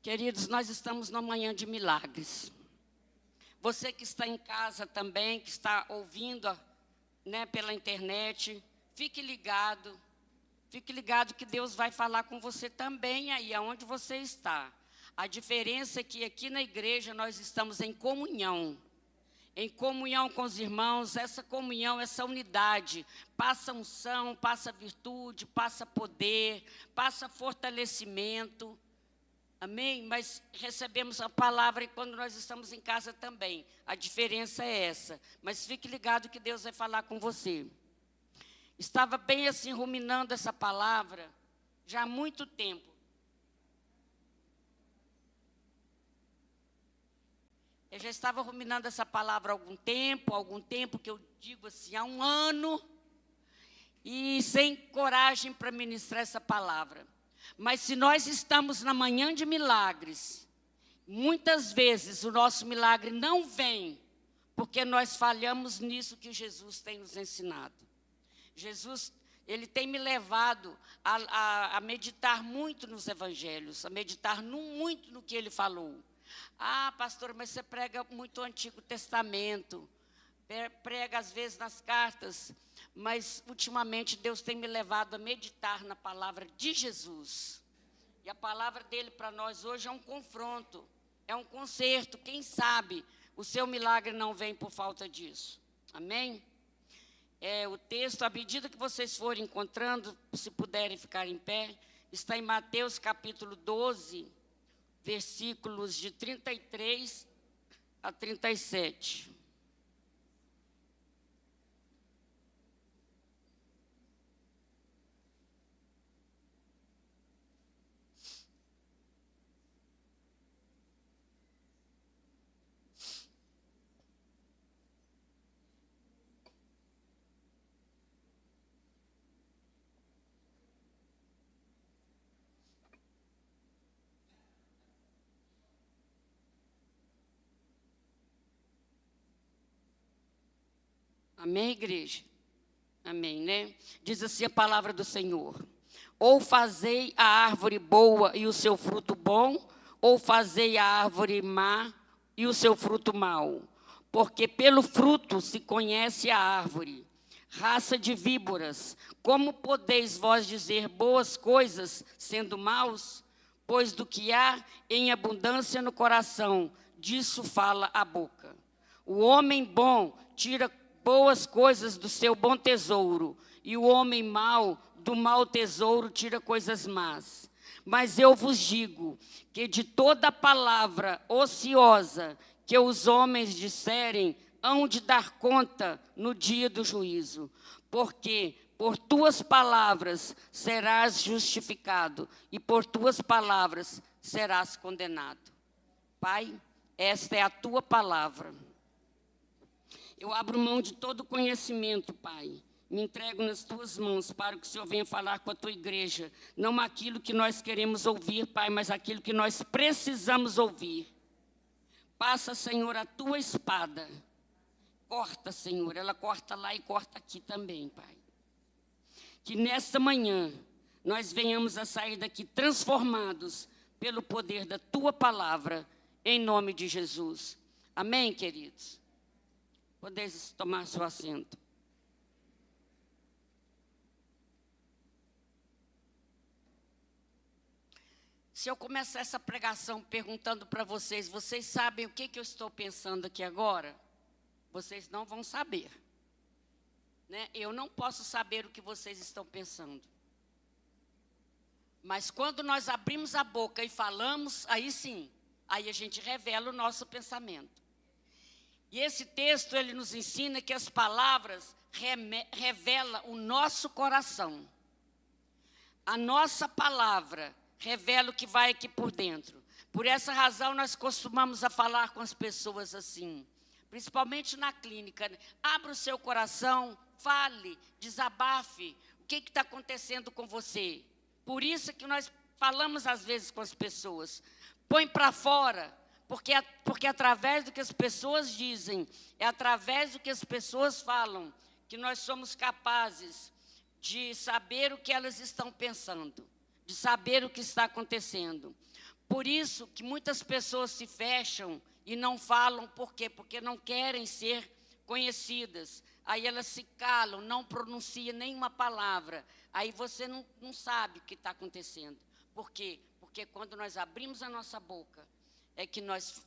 Queridos, nós estamos numa manhã de milagres. Você que está em casa também, que está ouvindo, né, pela internet, fique ligado que Deus vai falar com você também aí, aonde você está. A diferença é que aqui na igreja nós estamos em comunhão com os irmãos, essa comunhão, essa unidade, passa unção, passa virtude, passa poder, passa fortalecimento. Amém? Mas recebemos a palavra quando nós estamos em casa também. A diferença é essa. Mas fique ligado que Deus vai falar com você. Estava bem assim, ruminando essa palavra, já há muito tempo. Eu já estava ruminando essa palavra há algum tempo, que eu digo assim, há um ano, e sem coragem para ministrar essa palavra. Mas se nós estamos na manhã de milagres, muitas vezes o nosso milagre não vem, porque nós falhamos nisso que Jesus tem nos ensinado. Jesus, ele tem me levado a meditar muito nos evangelhos, a meditar muito no que ele falou. Ah, pastor, mas você prega muito o Antigo Testamento, prega às vezes nas cartas, mas ultimamente Deus tem me levado a meditar na palavra de Jesus. E a palavra dele para nós hoje é um confronto, é um conserto. Quem sabe o seu milagre não vem por falta disso. Amém? O texto, à medida que vocês forem encontrando, se puderem ficar em pé, está em Mateus capítulo 12, versículos de 33 a 37. Amém, igreja? Amém, né? Diz assim a palavra do Senhor. Ou fazei a árvore boa e o seu fruto bom, ou fazei a árvore má e o seu fruto mau. Porque pelo fruto se conhece a árvore. Raça de víboras, como podeis vós dizer boas coisas, sendo maus? Pois do que há em abundância no coração, disso fala a boca. O homem bom tira boas coisas do seu bom tesouro, e o homem mau do mau tesouro tira coisas más. Mas eu vos digo que de toda palavra ociosa que os homens disserem, hão de dar conta no dia do juízo. Porque por tuas palavras serás justificado, e por tuas palavras serás condenado. Pai, esta é a tua palavra. Eu abro mão de todo conhecimento, Pai. Me entrego nas tuas mãos para que o Senhor venha falar com a tua igreja. Não aquilo que nós queremos ouvir, Pai, mas aquilo que nós precisamos ouvir. Passa, Senhor, a tua espada. Corta, Senhor. Ela corta lá e corta aqui também, Pai. Que nesta manhã nós venhamos a sair daqui transformados pelo poder da tua palavra, em nome de Jesus. Amém, queridos? Podeis tomar seu assento. Se eu começar essa pregação perguntando para vocês, vocês sabem o que eu estou pensando aqui agora? Vocês não vão saber. Né? Eu não posso saber o que vocês estão pensando. Mas quando nós abrimos a boca e falamos, aí sim, aí a gente revela o nosso pensamento. E esse texto, ele nos ensina que as palavras revelam o nosso coração. A nossa palavra revela o que vai aqui por dentro. Por essa razão, nós costumamos a falar com as pessoas assim, principalmente na clínica. Abra o seu coração, fale, desabafe. O que está acontecendo com você? Por isso que nós falamos às vezes com as pessoas. Põe para fora. Porque através do que as pessoas dizem, é através do que as pessoas falam, que nós somos capazes de saber o que elas estão pensando, de saber o que está acontecendo. Por isso que muitas pessoas se fecham e não falam. Por quê? Porque não querem ser conhecidas. Aí elas se calam, não pronunciam nenhuma palavra. Aí você não sabe o que está acontecendo. Por quê? Porque quando nós abrimos a nossa boca, é que nós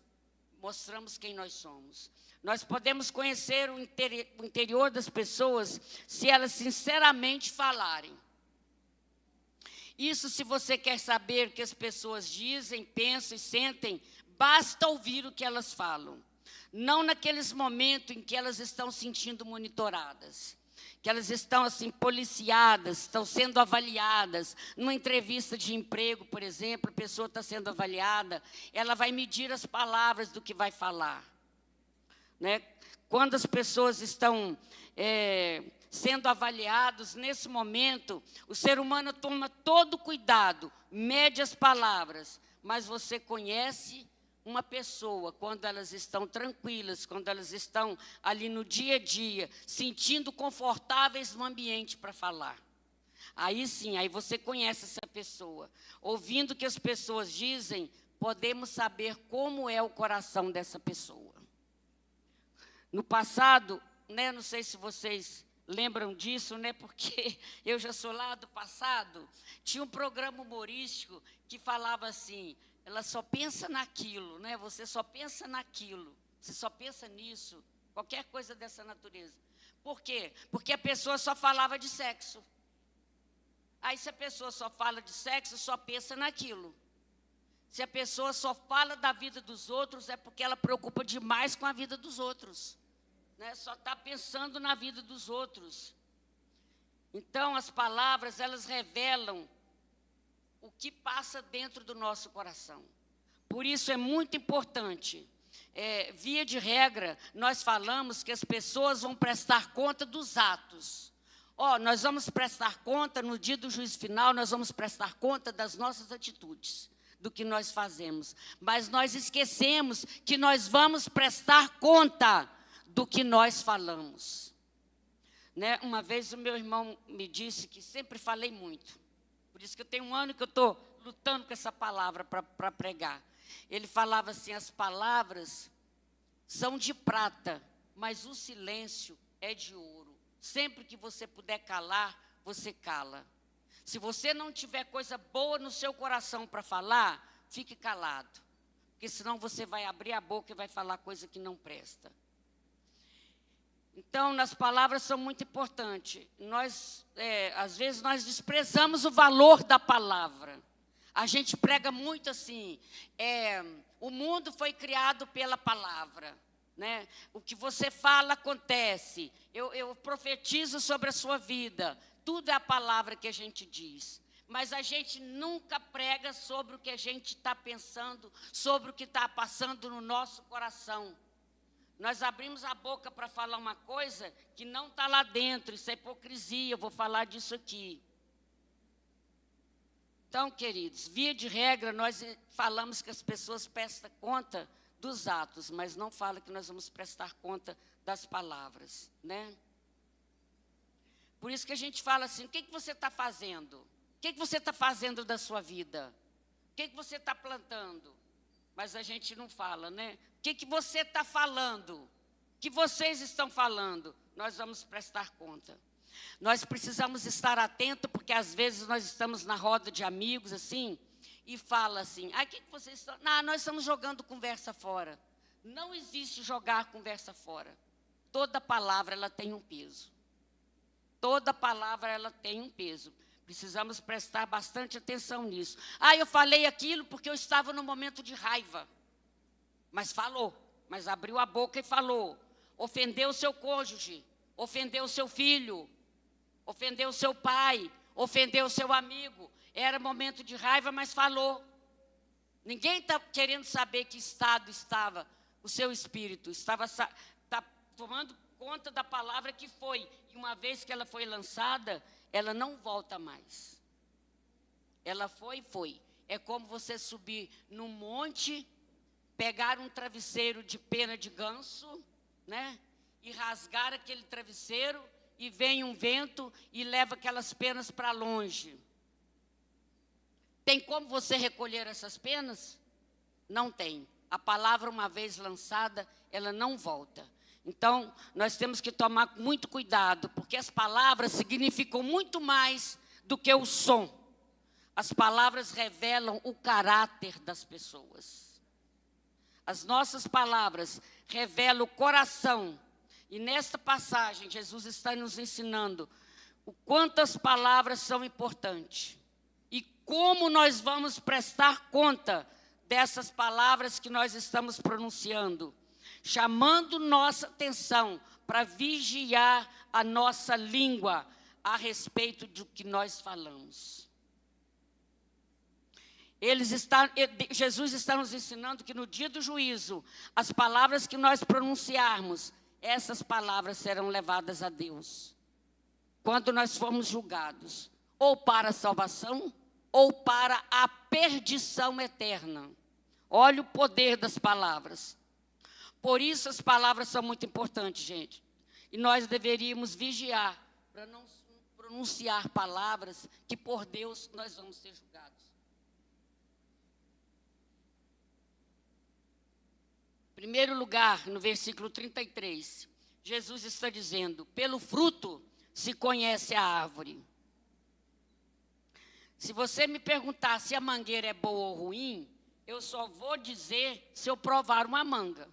mostramos quem nós somos. Nós podemos conhecer o interior das pessoas se elas sinceramente falarem. Isso, se você quer saber o que as pessoas dizem, pensam e sentem, basta ouvir o que elas falam. Não naqueles momentos em que elas estão sentindo monitoradas, que elas estão assim policiadas, estão sendo avaliadas. Numa entrevista de emprego, por exemplo, a pessoa está sendo avaliada, ela vai medir as palavras do que vai falar, né? Quando as pessoas estão sendo avaliados, nesse momento, o ser humano toma todo cuidado, mede as palavras, mas você conhece uma pessoa quando elas estão tranquilas, quando elas estão ali no dia a dia, sentindo confortáveis no ambiente para falar. Aí sim, aí você conhece essa pessoa. Ouvindo o que as pessoas dizem, podemos saber como é o coração dessa pessoa. No passado, né, não sei se vocês lembram disso, né, porque eu já sou lá do passado, tinha um programa humorístico que falava assim, ela só pensa naquilo, né, você só pensa naquilo, você só pensa nisso, qualquer coisa dessa natureza. Por quê? Porque a pessoa só falava de sexo. Aí se a pessoa só fala de sexo, só pensa naquilo. Se a pessoa só fala da vida dos outros, é porque ela preocupa demais com a vida dos outros, né? Só está pensando na vida dos outros. Então, as palavras, elas revelam o que passa dentro do nosso coração. Por isso é muito importante. Via de regra, nós falamos que as pessoas vão prestar conta dos atos. Nós vamos prestar conta, no dia do juízo final, nós vamos prestar conta das nossas atitudes, do que nós fazemos. Mas nós esquecemos que nós vamos prestar conta do que nós falamos. Né? Uma vez o meu irmão me disse que sempre falei muito. Por isso que eu tenho um ano que eu estou lutando com essa palavra para pregar. Ele falava assim, as palavras são de prata, mas o silêncio é de ouro. Sempre que você puder calar, você cala. Se você não tiver coisa boa no seu coração para falar, fique calado. Porque senão você vai abrir a boca e vai falar coisa que não presta. Então, as palavras são muito importantes. Às vezes, nós desprezamos o valor da palavra. A gente prega muito assim, o mundo foi criado pela palavra. Né? O que você fala acontece. Eu profetizo sobre a sua vida. Tudo é a palavra que a gente diz. Mas a gente nunca prega sobre o que a gente está pensando, sobre o que está passando no nosso coração. Nós abrimos a boca para falar uma coisa que não está lá dentro. Isso é hipocrisia, eu vou falar disso aqui. Então, queridos, via de regra, nós falamos que as pessoas prestam conta dos atos, mas não fala que nós vamos prestar conta das palavras, né? Por isso que a gente fala assim, o que você está fazendo? O que você está fazendo da sua vida? O que você está plantando? Mas a gente não fala, né? O que você está falando? O que vocês estão falando? Nós vamos prestar conta. Nós precisamos estar atentos, porque às vezes nós estamos na roda de amigos, assim, e fala assim, o que vocês estão... nós estamos jogando conversa fora. Não existe jogar conversa fora. Toda palavra, ela tem um peso. Toda palavra, ela tem um peso. Precisamos prestar bastante atenção nisso. Eu falei aquilo porque eu estava num momento de raiva. Mas falou, mas abriu a boca e falou. Ofendeu o seu cônjuge, ofendeu o seu filho, ofendeu o seu pai, ofendeu o seu amigo. Era momento de raiva, mas falou. Ninguém está querendo saber que estado estava o seu espírito. Está tomando conta da palavra que foi. E uma vez que ela foi lançada, ela não volta mais. Ela foi. É como você subir num monte, pegar um travesseiro de pena de ganso, né? E rasgar aquele travesseiro, e vem um vento e leva aquelas penas para longe. Tem como você recolher essas penas? Não tem. A palavra, uma vez lançada, ela não volta. Então, nós temos que tomar muito cuidado, porque as palavras significam muito mais do que o som. As palavras revelam o caráter das pessoas. As nossas palavras revelam o coração. E nesta passagem, Jesus está nos ensinando o quanto as palavras são importantes. E como nós vamos prestar conta dessas palavras que nós estamos pronunciando, chamando nossa atenção para vigiar a nossa língua a respeito do que nós falamos. Jesus está nos ensinando que no dia do juízo, as palavras que nós pronunciarmos, essas palavras serão levadas a Deus. Quando nós formos julgados, ou para a salvação, ou para a perdição eterna. Olha o poder das palavras. Por isso as palavras são muito importantes, gente. E nós deveríamos vigiar para não pronunciar palavras que por Deus nós vamos ser julgados. Em primeiro lugar, no versículo 33, Jesus está dizendo: pelo fruto se conhece a árvore. Se você me perguntar se a mangueira é boa ou ruim, eu só vou dizer se eu provar uma manga.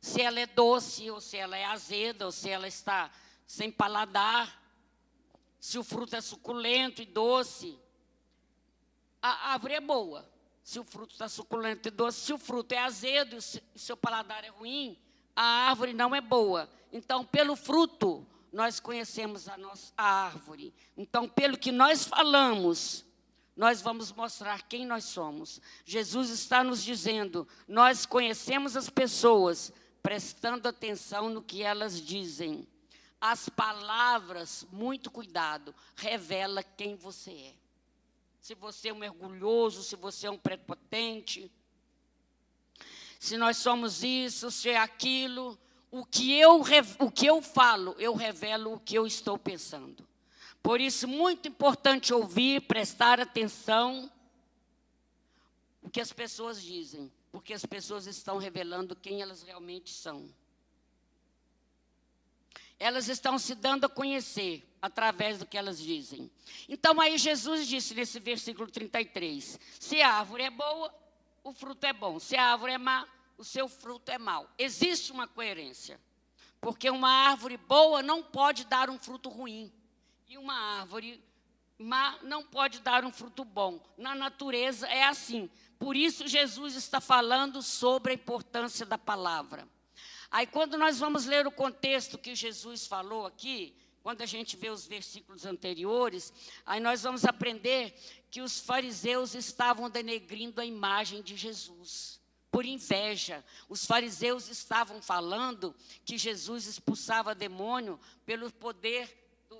Se ela é doce, ou se ela é azeda, ou se ela está sem paladar, se o fruto é suculento e doce. A árvore é boa. Se o fruto está suculento e doce, se o fruto é azedo e seu paladar é ruim, a árvore não é boa. Então, pelo fruto, nós conhecemos a árvore. Então, pelo que nós falamos, nós vamos mostrar quem nós somos. Jesus está nos dizendo, nós conhecemos as pessoas, prestando atenção no que elas dizem. As palavras, muito cuidado, revela quem você é. Se você é um orgulhoso, se você é um prepotente, se nós somos isso, se é aquilo, o que eu falo, eu revelo o que eu estou pensando. Por isso, muito importante ouvir, prestar atenção o que as pessoas dizem, porque as pessoas estão revelando quem elas realmente são. Elas estão se dando a conhecer através do que elas dizem. Então, aí Jesus disse nesse versículo 33, se a árvore é boa, o fruto é bom. Se a árvore é má, o seu fruto é mau. Existe uma coerência, porque uma árvore boa não pode dar um fruto ruim. E uma árvore má não pode dar um fruto bom. Na natureza é assim. Por isso, Jesus está falando sobre a importância da palavra. Aí, quando nós vamos ler o contexto que Jesus falou aqui, quando a gente vê os versículos anteriores, aí nós vamos aprender que os fariseus estavam denegrindo a imagem de Jesus, por inveja. Os fariseus estavam falando que Jesus expulsava demônio pelo poder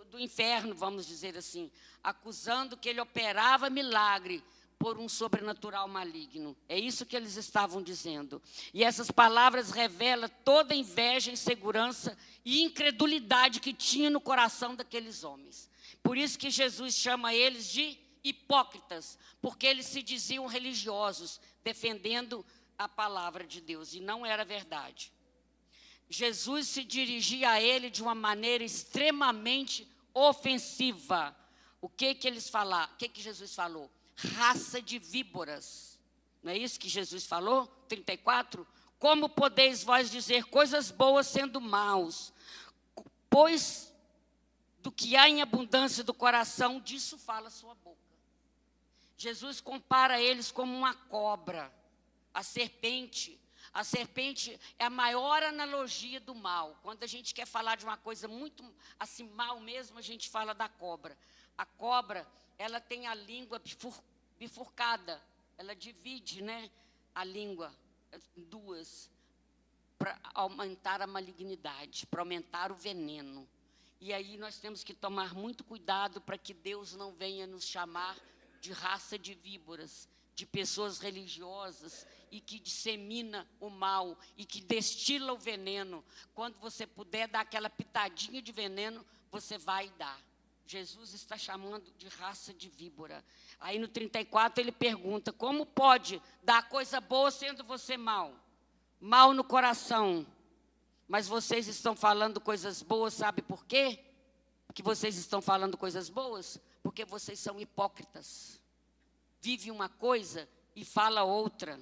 do inferno, vamos dizer assim, acusando que ele operava milagre por um sobrenatural maligno. É isso que eles estavam dizendo. E essas palavras revelam toda a inveja, insegurança e incredulidade que tinha no coração daqueles homens. Por isso que Jesus chama eles de hipócritas, porque eles se diziam religiosos, defendendo a palavra de Deus, e não era verdade. Jesus se dirigia a ele de uma maneira extremamente ofensiva. O que eles falaram? O que Jesus falou? Raça de víboras. Não é isso que Jesus falou? 34. Como podeis vós dizer coisas boas sendo maus? Pois do que há em abundância do coração, disso fala a sua boca. Jesus compara eles como uma cobra. A serpente é a maior analogia do mal. Quando a gente quer falar de uma coisa muito assim, mal mesmo, a gente fala da cobra. A cobra, ela tem a língua bifurcada, ela divide, né, a língua em duas, para aumentar a malignidade, para aumentar o veneno. E aí nós temos que tomar muito cuidado para que Deus não venha nos chamar de raça de víboras, de pessoas religiosas e que dissemina o mal e que destila o veneno. Quando você puder dar aquela pitadinha de veneno, você vai dar. Jesus está chamando de raça de víbora. Aí no 34 ele pergunta, como pode dar coisa boa sendo você mau? Mal no coração. Mas vocês estão falando coisas boas, sabe por quê? Que vocês estão falando coisas boas? Porque vocês são hipócritas. Vive uma coisa e fala outra.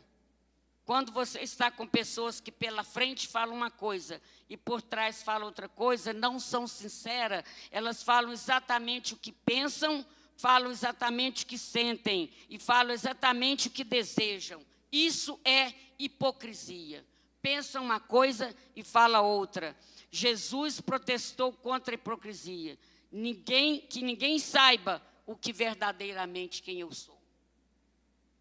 Quando você está com pessoas que pela frente falam uma coisa e por trás falam outra coisa, não são sinceras, elas falam exatamente o que pensam, falam exatamente o que sentem e falam exatamente o que desejam. Isso é hipocrisia. Pensa uma coisa e fala outra. Jesus protestou contra a hipocrisia. Que ninguém saiba o que verdadeiramente quem eu sou.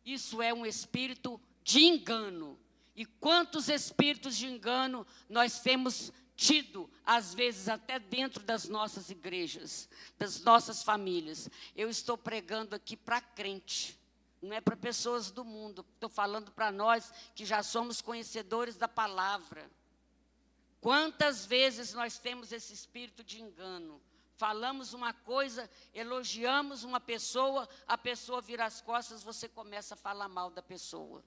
Isso é um espírito de engano. E quantos espíritos de engano nós temos tido, às vezes até dentro das nossas igrejas, das nossas famílias. Eu estou pregando aqui para crente, não é para pessoas do mundo. Estou falando para nós que já somos conhecedores da palavra. Quantas vezes nós temos esse espírito de engano? Falamos uma coisa, elogiamos uma pessoa, a pessoa vira as costas, você começa a falar mal da pessoa.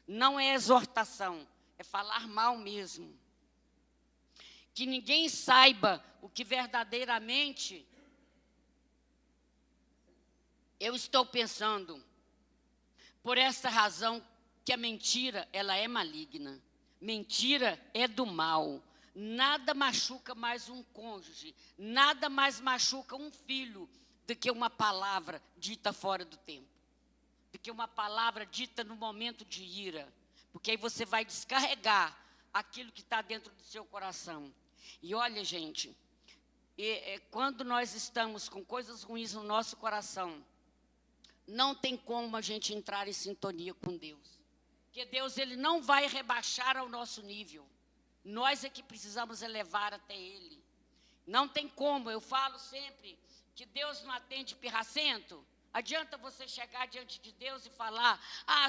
Não é exortação, é falar mal mesmo. Que ninguém saiba o que verdadeiramente eu estou pensando. Por essa razão que a mentira, ela é maligna. Mentira é do mal. Nada machuca mais um cônjuge, nada mais machuca um filho do que uma palavra dita fora do tempo. Do que uma palavra dita no momento de ira. Porque aí você vai descarregar aquilo que está dentro do seu coração. E olha, gente, quando nós estamos com coisas ruins no nosso coração, não tem como a gente entrar em sintonia com Deus. Porque Deus, ele não vai rebaixar ao nosso nível. Nós é que precisamos elevar até Ele. Não tem como, eu falo sempre que Deus não atende pirracento. Adianta você chegar diante de Deus e falar,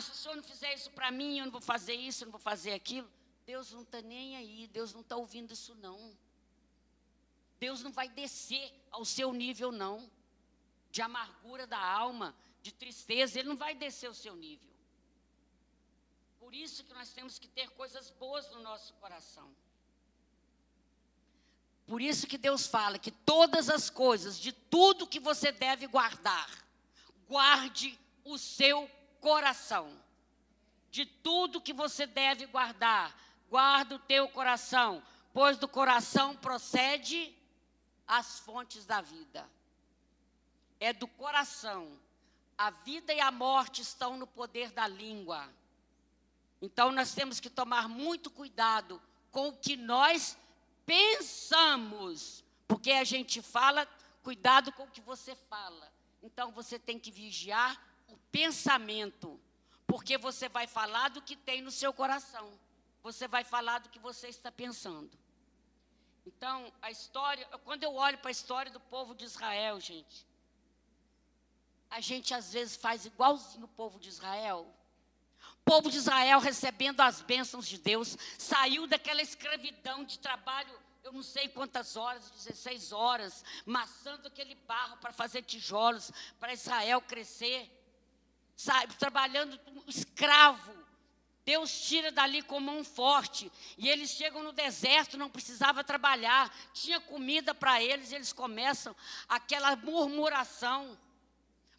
se o Senhor não fizer isso para mim, eu não vou fazer isso, eu não vou fazer aquilo. Deus não está nem aí, Deus não está ouvindo isso não. Deus não vai descer ao seu nível não. De amargura da alma, de tristeza, Ele não vai descer ao seu nível. Por isso que nós temos que ter coisas boas no nosso coração. Por isso que Deus fala que todas as coisas, de tudo que você deve guardar, guarde o seu coração. De tudo que você deve guardar, guarda o teu coração, pois do coração procede as fontes da vida. É do coração. A vida e a morte estão no poder da língua. Então, nós temos que tomar muito cuidado com o que nós pensamos. Porque a gente fala, cuidado com o que você fala. Então, você tem que vigiar o pensamento. Porque você vai falar do que tem no seu coração. Você vai falar do que você está pensando. Então, a história, quando eu olho para a história do povo de Israel, a gente às vezes faz igualzinho o povo de Israel. O povo de Israel recebendo as bênçãos de Deus, saiu daquela escravidão de trabalho, eu não sei quantas horas, 16 horas, maçando aquele barro para fazer tijolos, para Israel crescer, trabalhando escravo. Deus tira dali com mão forte, e eles chegam no deserto, não precisava trabalhar, tinha comida para eles, e eles começam aquela murmuração.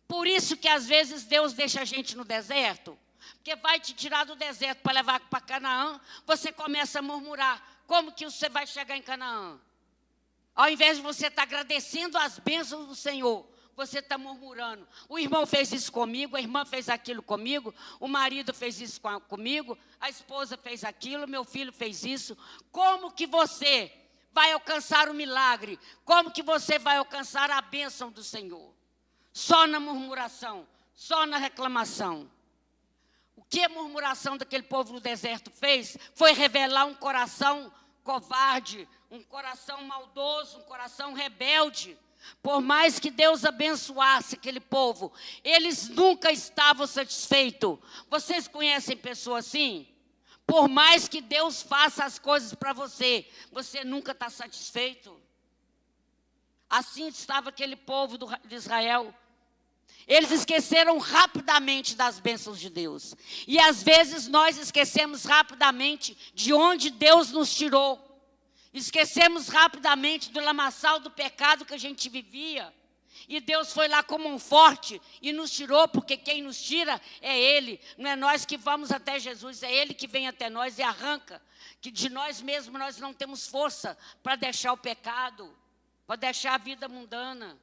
Por isso que às vezes Deus deixa a gente no deserto, porque vai te tirar do deserto para levar para Canaã, você começa a murmurar. Como que você vai chegar em Canaã? Ao invés de você estar agradecendo as bênçãos do Senhor, você está murmurando. O irmão fez isso comigo, a irmã fez aquilo comigo, o marido fez isso comigo, a esposa fez aquilo, meu filho fez isso. Como que você vai alcançar o milagre? Como que você vai alcançar a bênção do Senhor? Só na murmuração, só na reclamação. O que a murmuração daquele povo no deserto fez foi revelar um coração covarde, um coração maldoso, um coração rebelde. Por mais que Deus abençoasse aquele povo, eles nunca estavam satisfeitos. Vocês conhecem pessoas assim? Por mais que Deus faça as coisas para você, você nunca está satisfeito. Assim estava aquele povo de Israel. Eles esqueceram rapidamente das bênçãos de Deus. E às vezes nós esquecemos rapidamente de onde Deus nos tirou. Esquecemos rapidamente do lamaçal do pecado que a gente vivia. E Deus foi lá como um forte e nos tirou, porque quem nos tira é Ele. Não é nós que vamos até Jesus, é Ele que vem até nós e arranca. Que de nós mesmos nós não temos força para deixar o pecado, para deixar a vida mundana.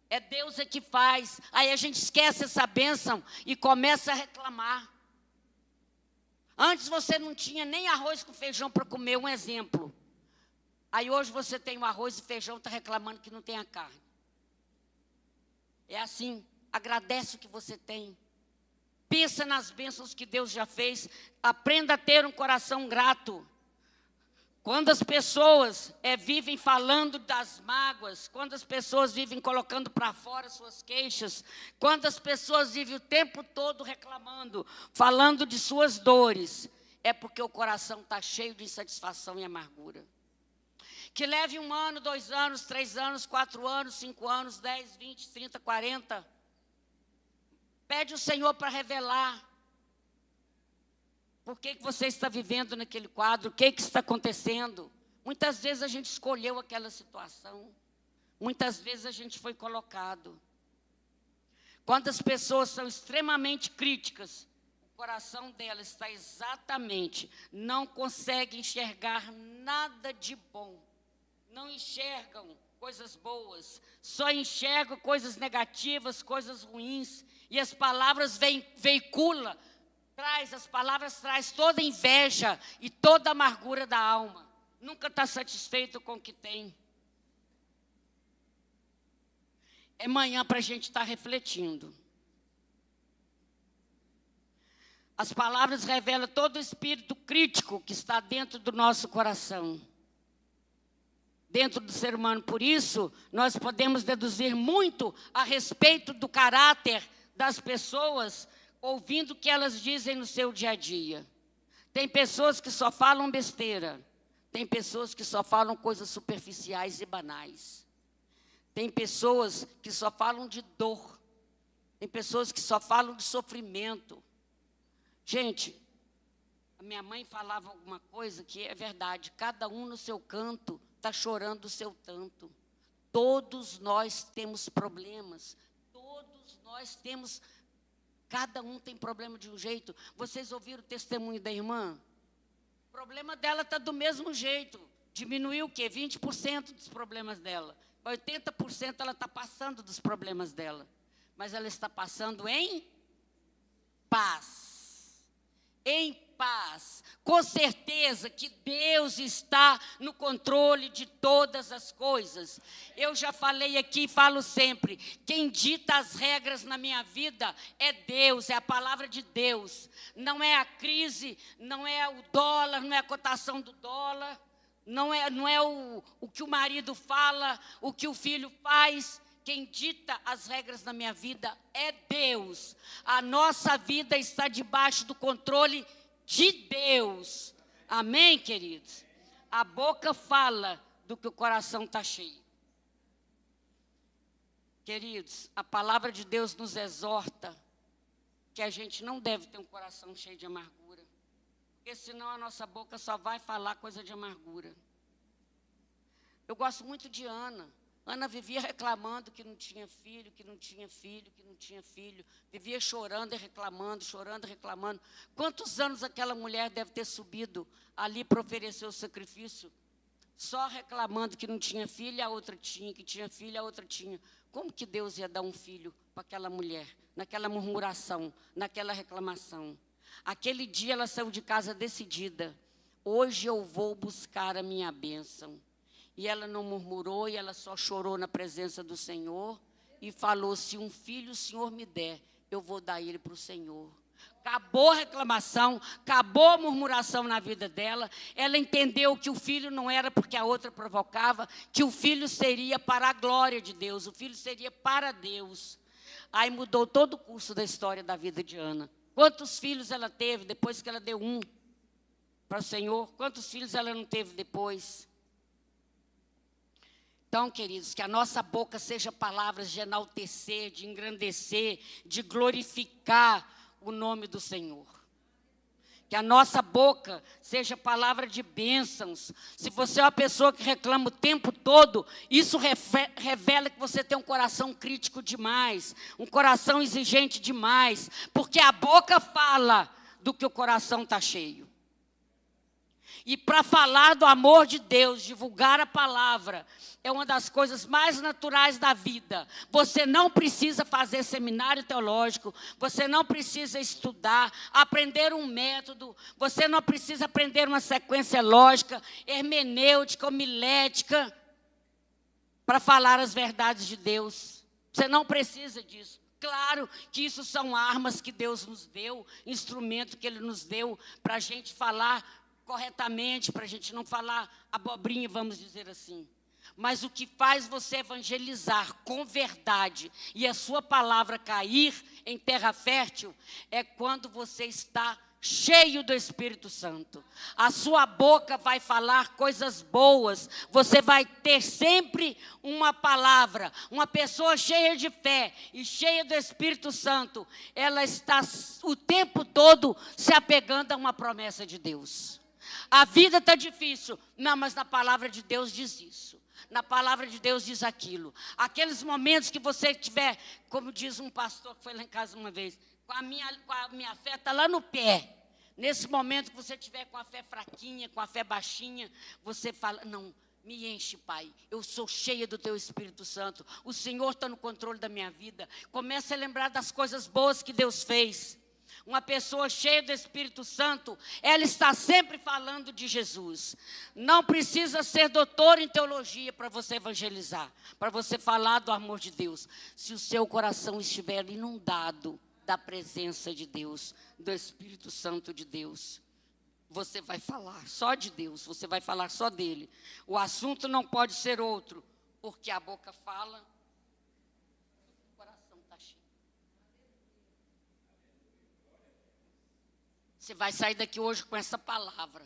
É Deus que faz. Aí a gente esquece essa bênção e começa a reclamar. Antes você não tinha nem arroz com feijão para comer, um exemplo. Aí hoje você tem o arroz e feijão, está reclamando que não tem a carne. É assim, agradece o que você tem. Pensa nas bênçãos que Deus já fez. Aprenda a ter um coração grato. Quando as pessoas vivem falando das mágoas, quando as pessoas vivem colocando para fora suas queixas, quando as pessoas vivem o tempo todo reclamando, falando de suas dores, é porque o coração está cheio de insatisfação e amargura. Que leve 1 ano, 2 anos, 3 anos, 4 anos, 5 anos, 10, 20, 30, 40. Pede ao Senhor para revelar. Por que você está vivendo naquele quadro? O que está acontecendo? Muitas vezes a gente escolheu aquela situação. Muitas vezes a gente foi colocado. Quando as pessoas são extremamente críticas, o coração delas está exatamente, não consegue enxergar nada de bom. Não enxergam coisas boas, só enxergam coisas negativas, coisas ruins. E as palavras veiculam, as palavras traz toda inveja e toda amargura da alma. Nunca está satisfeito com o que tem. É manhã para a gente estar refletindo. As palavras revelam todo o espírito crítico que está dentro do nosso coração. Dentro do ser humano. Por isso, nós podemos deduzir muito a respeito do caráter das pessoas, ouvindo o que elas dizem no seu dia a dia. Tem pessoas que só falam besteira. Tem pessoas que só falam coisas superficiais e banais. Tem pessoas que só falam de dor. Tem pessoas que só falam de sofrimento. Gente, a minha mãe falava alguma coisa que é verdade. Cada um no seu canto está chorando o seu tanto. Todos nós temos problemas. Todos nós temos. Cada um tem problema de um jeito. Vocês ouviram o testemunho da irmã? O problema dela está do mesmo jeito. Diminuiu o quê? 20% dos problemas dela. 80% ela está passando dos problemas dela. Mas ela está passando em paz. Em paz. Com certeza que Deus está no controle de todas as coisas. Eu já falei aqui e falo sempre, quem dita as regras na minha vida é Deus, é a palavra de Deus. Não é a crise, não é o dólar, não é a cotação do dólar, não é o que o marido fala, o que o filho faz. Quem dita as regras na minha vida é Deus. A nossa vida está debaixo do controle de Deus. Amém, queridos? A boca fala do que o coração está cheio. Queridos, a palavra de Deus nos exorta que a gente não deve ter um coração cheio de amargura. Porque senão a nossa boca só vai falar coisa de amargura. Eu gosto muito de Ana. Ana vivia reclamando que não tinha filho, que não tinha filho, que não tinha filho. Vivia chorando e reclamando, chorando e reclamando. Quantos anos aquela mulher deve ter subido ali para oferecer o sacrifício? Só reclamando que não tinha filho, a outra tinha, que tinha filho, a outra tinha. Como que Deus ia dar um filho para aquela mulher? Naquela murmuração, naquela reclamação. Aquele dia ela saiu de casa decidida. Hoje eu vou buscar a minha bênção. E ela não murmurou, e ela só chorou na presença do Senhor. E falou, se um filho o Senhor me der, eu vou dar ele para o Senhor. Acabou a reclamação, acabou a murmuração na vida dela. Ela entendeu que o filho não era porque a outra provocava, que o filho seria para a glória de Deus, o filho seria para Deus. Aí mudou todo o curso da história da vida de Ana. Quantos filhos ela teve depois que ela deu um para o Senhor? Quantos filhos ela não teve depois? Então, queridos, que a nossa boca seja palavras de enaltecer, de engrandecer, de glorificar o nome do Senhor. Que a nossa boca seja palavra de bênçãos. Se você é uma pessoa que reclama o tempo todo, isso revela que você tem um coração crítico demais, um coração exigente demais, porque a boca fala do que o coração está cheio. E para falar do amor de Deus, divulgar a palavra, é uma das coisas mais naturais da vida. Você não precisa fazer seminário teológico, você não precisa estudar, aprender um método, você não precisa aprender uma sequência lógica, hermenêutica, homilética, para falar as verdades de Deus. Você não precisa disso. Claro que isso são armas que Deus nos deu, instrumento que Ele nos deu para a gente falar corretamente, para a gente não falar abobrinha, vamos dizer assim. Mas o que faz você evangelizar com verdade e a sua palavra cair em terra fértil é quando você está cheio do Espírito Santo. A sua boca vai falar coisas boas, você vai ter sempre uma palavra. Uma pessoa cheia de fé e cheia do Espírito Santo, ela está o tempo todo se apegando a uma promessa de Deus. A vida está difícil. Não, mas na palavra de Deus diz isso. Na palavra de Deus diz aquilo. Aqueles momentos que você tiver, como diz um pastor que foi lá em casa uma vez, com a minha fé está lá no pé. Nesse momento que você tiver com a fé fraquinha, com a fé baixinha, você fala, não, me enche, Pai. Eu sou cheia do Teu Espírito Santo. O Senhor está no controle da minha vida. Comece a lembrar das coisas boas que Deus fez. Uma pessoa cheia do Espírito Santo, ela está sempre falando de Jesus. Não precisa ser doutor em teologia para você evangelizar, para você falar do amor de Deus. Se o seu coração estiver inundado da presença de Deus, do Espírito Santo de Deus, você vai falar só de Deus, você vai falar só dele. O assunto não pode ser outro, porque a boca fala, o coração está cheio. Você vai sair daqui hoje com essa palavra.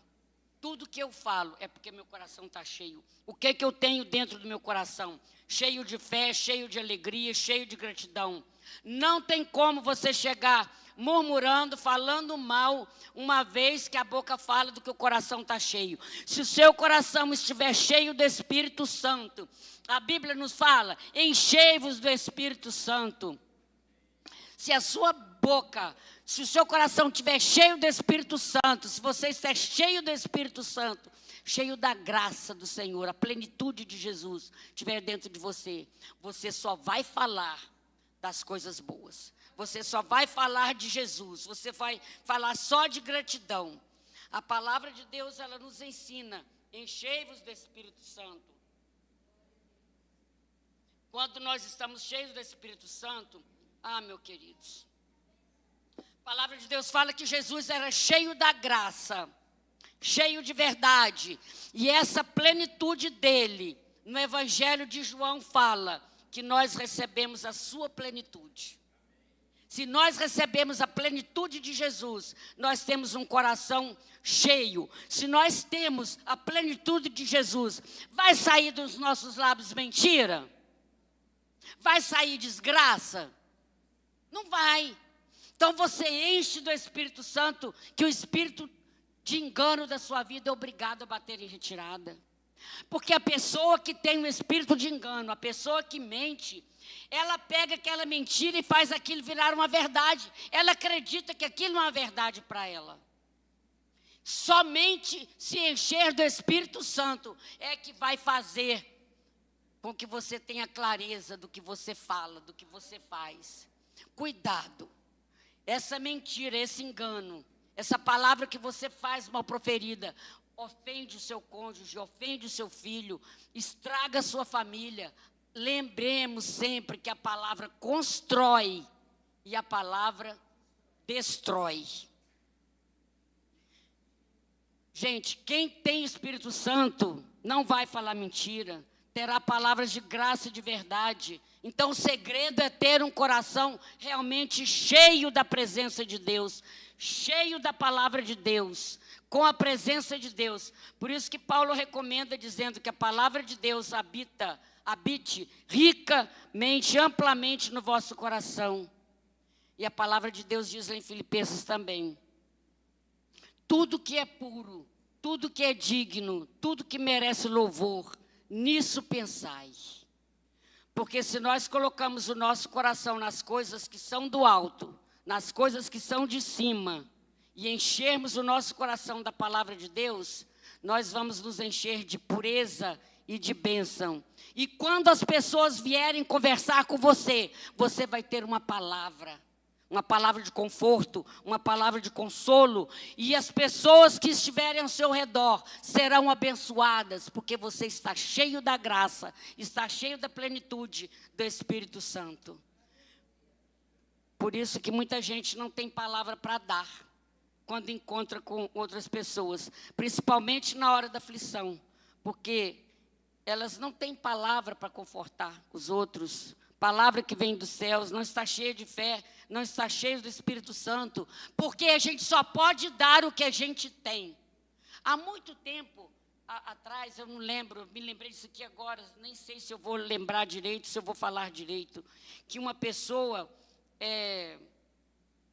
Tudo que eu falo é porque meu coração está cheio. O que que eu tenho dentro do meu coração? Cheio de fé, cheio de alegria, cheio de gratidão. Não tem como você chegar murmurando, falando mal, uma vez que a boca fala do que o coração está cheio. Se o seu coração estiver cheio do Espírito Santo, a Bíblia nos fala, enchei-vos do Espírito Santo. Se a sua boca, se o seu coração estiver cheio do Espírito Santo, se você estiver cheio do Espírito Santo, cheio da graça do Senhor, a plenitude de Jesus estiver dentro de você, você só vai falar das coisas boas. Você só vai falar de Jesus, você vai falar só de gratidão. A palavra de Deus, ela nos ensina, enchei-vos do Espírito Santo. Quando nós estamos cheios do Espírito Santo, meus queridos, a palavra de Deus fala que Jesus era cheio da graça, cheio de verdade. E essa plenitude dele, no Evangelho de João fala que nós recebemos a sua plenitude. Se nós recebemos a plenitude de Jesus, nós temos um coração cheio. Se nós temos a plenitude de Jesus, vai sair dos nossos lábios mentira? Vai sair desgraça? Não vai. Então você enche do Espírito Santo, que o espírito de engano da sua vida é obrigado a bater em retirada. Porque a pessoa que tem um espírito de engano, a pessoa que mente, ela pega aquela mentira e faz aquilo virar uma verdade. Ela acredita que aquilo é uma verdade para ela. Somente se encher do Espírito Santo é que vai fazer com que você tenha clareza do que você fala, do que você faz. Cuidado. Essa mentira, esse engano, essa palavra que você faz mal proferida, ofende o seu cônjuge, ofende o seu filho, estraga a sua família. Lembremos sempre que a palavra constrói e a palavra destrói. Gente, quem tem Espírito Santo não vai falar mentira. terá palavras de graça e de verdade. Então, o segredo é ter um coração realmente cheio da presença de Deus, cheio da palavra de Deus, com a presença de Deus. Por isso que Paulo recomenda, dizendo que a palavra de Deus habite ricamente, amplamente no vosso coração. E a palavra de Deus diz lá em Filipenses também: tudo que é puro, tudo que é digno, tudo que merece louvor, nisso pensai. Porque se nós colocamos o nosso coração nas coisas que são do alto, nas coisas que são de cima, e enchermos o nosso coração da palavra de Deus, nós vamos nos encher de pureza e de bênção. E quando as pessoas vierem conversar com você, você vai ter uma palavra de conforto, uma palavra de consolo, e as pessoas que estiverem ao seu redor serão abençoadas, porque você está cheio da graça, está cheio da plenitude do Espírito Santo. Por isso que muita gente não tem palavra para dar, quando encontra com outras pessoas, principalmente na hora da aflição, porque elas não têm palavra para confortar os outros. Palavra que vem dos céus, não está cheia de fé, não está cheia do Espírito Santo, porque a gente só pode dar o que a gente tem. Há muito tempo atrás, eu não lembro, me lembrei disso aqui agora, nem sei se eu vou lembrar direito, se eu vou falar direito, que uma pessoa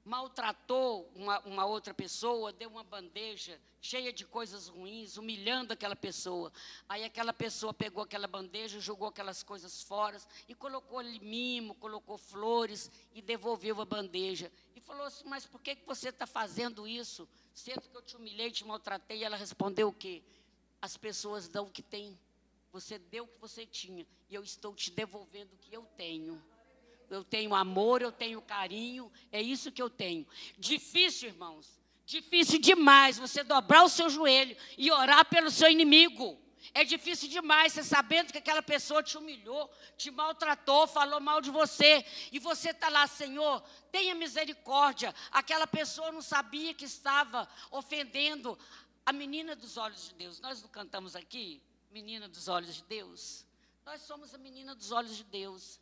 maltratou uma outra pessoa, deu uma bandeja cheia de coisas ruins, humilhando aquela pessoa. Aí aquela pessoa pegou aquela bandeja, jogou aquelas coisas fora e colocou ali mimo, colocou flores e devolveu a bandeja. E falou assim: mas por que você está fazendo isso? Sendo que eu te humilhei, te maltratei. E ela respondeu o quê? As pessoas dão o que têm. Você deu o que você tinha e eu estou te devolvendo o que eu tenho. Eu tenho amor, eu tenho carinho, é isso que eu tenho. Difícil, irmãos, difícil demais você dobrar o seu joelho e orar pelo seu inimigo. É difícil demais você sabendo que aquela pessoa te humilhou, te maltratou, falou mal de você. E você está lá: Senhor, tenha misericórdia. Aquela pessoa não sabia que estava ofendendo a menina dos olhos de Deus. Nós não cantamos aqui, menina dos olhos de Deus? Nós somos a menina dos olhos de Deus.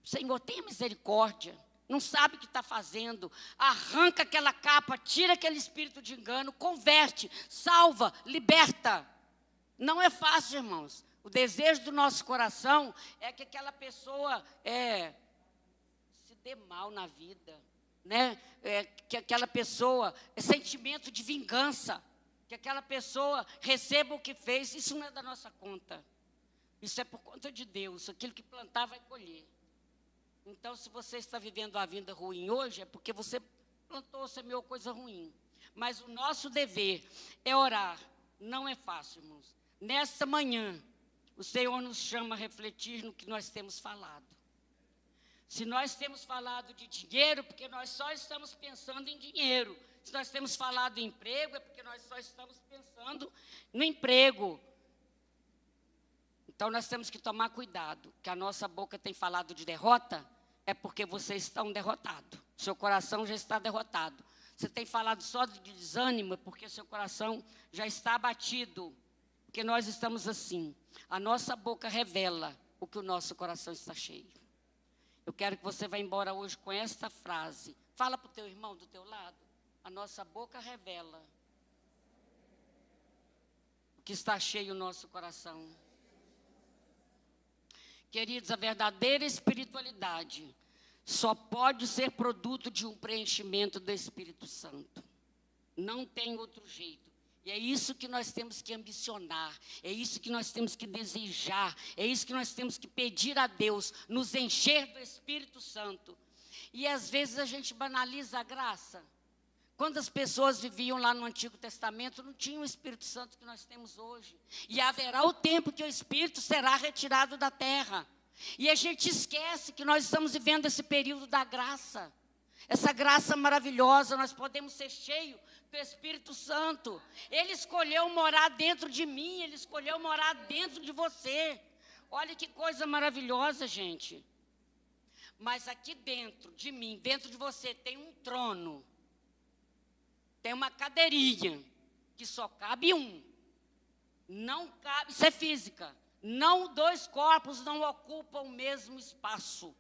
Senhor, tenha misericórdia, não sabe o que está fazendo, arranca aquela capa, tira aquele espírito de engano, converte, salva, liberta. Não é fácil, irmãos. O desejo do nosso coração é que aquela pessoa se dê mal na vida, né? Que aquela pessoa, sentimento de vingança, que aquela pessoa receba o que fez. Isso não é da nossa conta, isso é por conta de Deus. Aquilo que plantar vai colher. Então, se você está vivendo uma vida ruim hoje, é porque você plantou, semeou coisa ruim. Mas o nosso dever é orar. Não é fácil, irmãos. Nesta manhã, o Senhor nos chama a refletir no que nós temos falado. Se nós temos falado de dinheiro, porque nós só estamos pensando em dinheiro. Se nós temos falado em emprego, é porque nós só estamos pensando no emprego. Então, nós temos que tomar cuidado, que a nossa boca tem falado de derrota, é porque vocês estão derrotados. Seu coração já está derrotado. Você tem falado só de desânimo, é porque seu coração já está abatido. Porque nós estamos assim. A nossa boca revela o que o nosso coração está cheio. Eu quero que você vá embora hoje com esta frase. Fala para o teu irmão do teu lado. A nossa boca revela o que está cheio o nosso coração. Queridos, a verdadeira espiritualidade só pode ser produto de um preenchimento do Espírito Santo. Não tem outro jeito. E é isso que nós temos que ambicionar, é isso que nós temos que desejar, é isso que nós temos que pedir a Deus, nos encher do Espírito Santo. E às vezes a gente banaliza a graça. Quando as pessoas viviam lá no Antigo Testamento, não tinha o Espírito Santo que nós temos hoje. E haverá o tempo que o Espírito será retirado da terra. E a gente esquece que nós estamos vivendo esse período da graça. Essa graça maravilhosa, nós podemos ser cheios do Espírito Santo. Ele escolheu morar dentro de mim, Ele escolheu morar dentro de você. Olha que coisa maravilhosa, gente. Mas aqui dentro de mim, dentro de você, tem um trono. Tem uma cadeirinha, que só cabe um. Não cabe, isso é física. Não, dois corpos não ocupam o mesmo espaço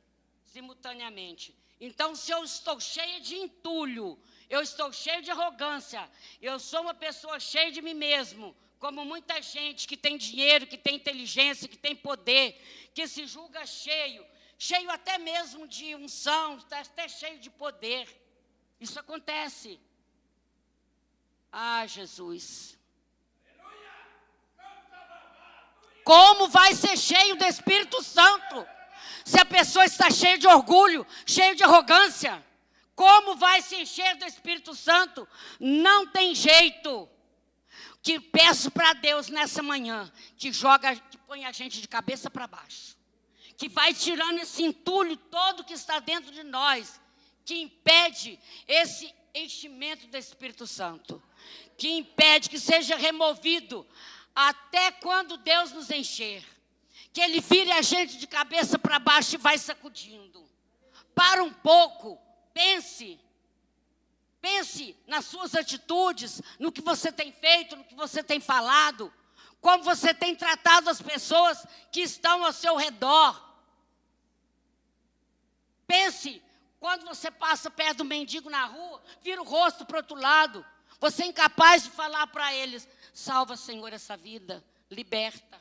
simultaneamente. Então, se eu estou cheia de entulho, eu estou cheia de arrogância, eu sou uma pessoa cheia de mim mesmo, como muita gente que tem dinheiro, que tem inteligência, que tem poder, que se julga cheio até mesmo de unção, até cheio de poder. Isso acontece. Ah, Jesus. Como vai ser cheio do Espírito Santo se a pessoa está cheia de orgulho, cheia de arrogância? Como vai se encher do Espírito Santo? Não tem jeito. Que peço para Deus nessa manhã, que põe a gente de cabeça para baixo, que vai tirando esse entulho todo que está dentro de nós, que impede esse enchimento do Espírito Santo, que impede que seja removido até quando Deus nos encher, que Ele vire a gente de cabeça para baixo e vai sacudindo. Para um pouco, pense nas suas atitudes, no que você tem feito, no que você tem falado, como você tem tratado as pessoas que estão ao seu redor. Pense, quando você passa perto do mendigo na rua, vira o rosto para o outro lado, você é incapaz de falar para eles: salva, Senhor, essa vida, liberta.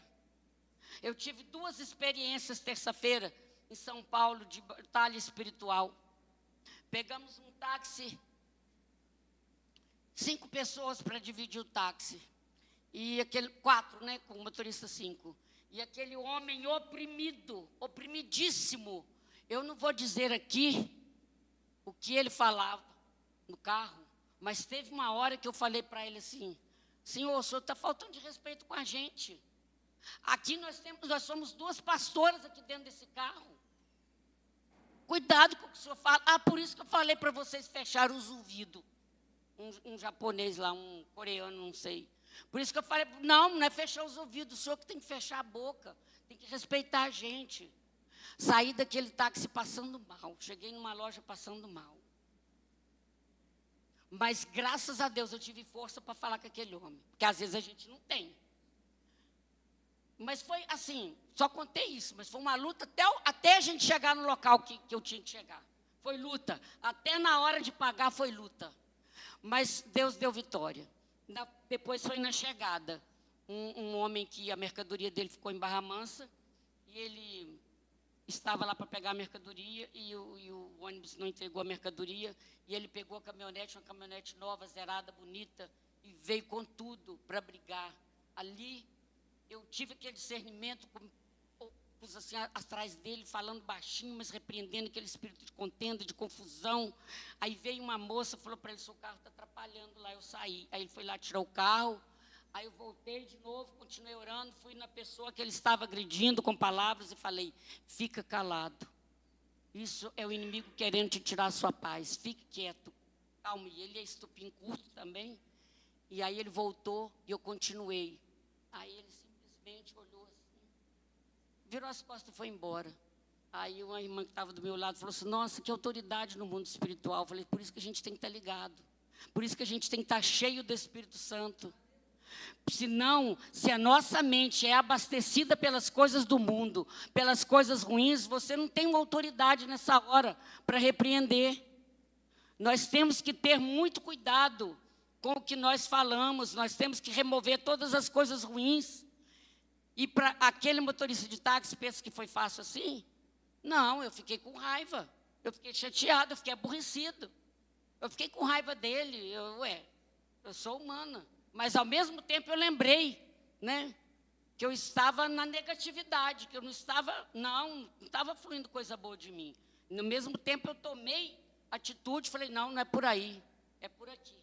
Eu tive 2 experiências terça-feira em São Paulo de batalha espiritual. Pegamos um táxi, 5 pessoas para dividir o táxi. E 4, né, com o motorista 5. E aquele homem oprimido, oprimidíssimo. Eu não vou dizer aqui o que ele falava no carro, mas teve uma hora que eu falei para ele assim: Senhor, o senhor está faltando de respeito com a gente. Aqui nós somos 2 pastoras aqui dentro desse carro. Cuidado com o que o senhor fala. Ah, por isso que eu falei para vocês fecharem os ouvidos. Um japonês lá, um coreano, não sei. Por isso que eu falei: não é fechar os ouvidos, o senhor que tem que fechar a boca, tem que respeitar a gente. Saí daquele táxi passando mal, cheguei numa loja passando mal. Mas graças a Deus eu tive força para falar com aquele homem, porque às vezes a gente não tem. Mas foi assim, só contei isso, mas foi uma luta até a gente chegar no local que eu tinha que chegar. Foi luta, até na hora de pagar foi luta. Mas Deus deu vitória. Depois foi na chegada, um homem que a mercadoria dele ficou em Barra Mansa, e ele estava lá para pegar a mercadoria, e o ônibus não entregou a mercadoria, e ele pegou a caminhonete, uma caminhonete nova, zerada, bonita, e veio com tudo para brigar. Ali eu tive aquele discernimento, pus assim atrás dele, falando baixinho, mas repreendendo aquele espírito de contenda, de confusão. Aí veio uma moça, falou para ele: seu carro está atrapalhando lá. Eu saí. Aí ele foi lá tirar o carro. Aí eu voltei de novo, continuei orando, fui na pessoa que ele estava agredindo com palavras e falei: fica calado. Isso é o inimigo querendo te tirar a sua paz. Fique quieto, calme. E ele é estupim curto também. E aí ele voltou e eu continuei. Aí ele simplesmente olhou assim, virou as costas e foi embora. Aí uma irmã que estava do meu lado falou assim: nossa, que autoridade no mundo espiritual. Eu falei: por isso que a gente tem que estar ligado. Por isso que a gente tem que estar cheio do Espírito Santo. Senão, se a nossa mente é abastecida pelas coisas do mundo, pelas coisas ruins, você não tem uma autoridade nessa hora para repreender. Nós temos que ter muito cuidado com o que nós falamos, nós temos que remover todas as coisas ruins. E para aquele motorista de táxi, pensa que foi fácil assim? Não, eu fiquei com raiva, eu fiquei chateado, eu fiquei aborrecido. Eu fiquei com raiva dele, eu sou humana. Mas, ao mesmo tempo, eu lembrei, né, que eu estava na negatividade, que eu não estava fluindo coisa boa de mim. No mesmo tempo, eu tomei atitude, falei: não é por aí, é por aqui.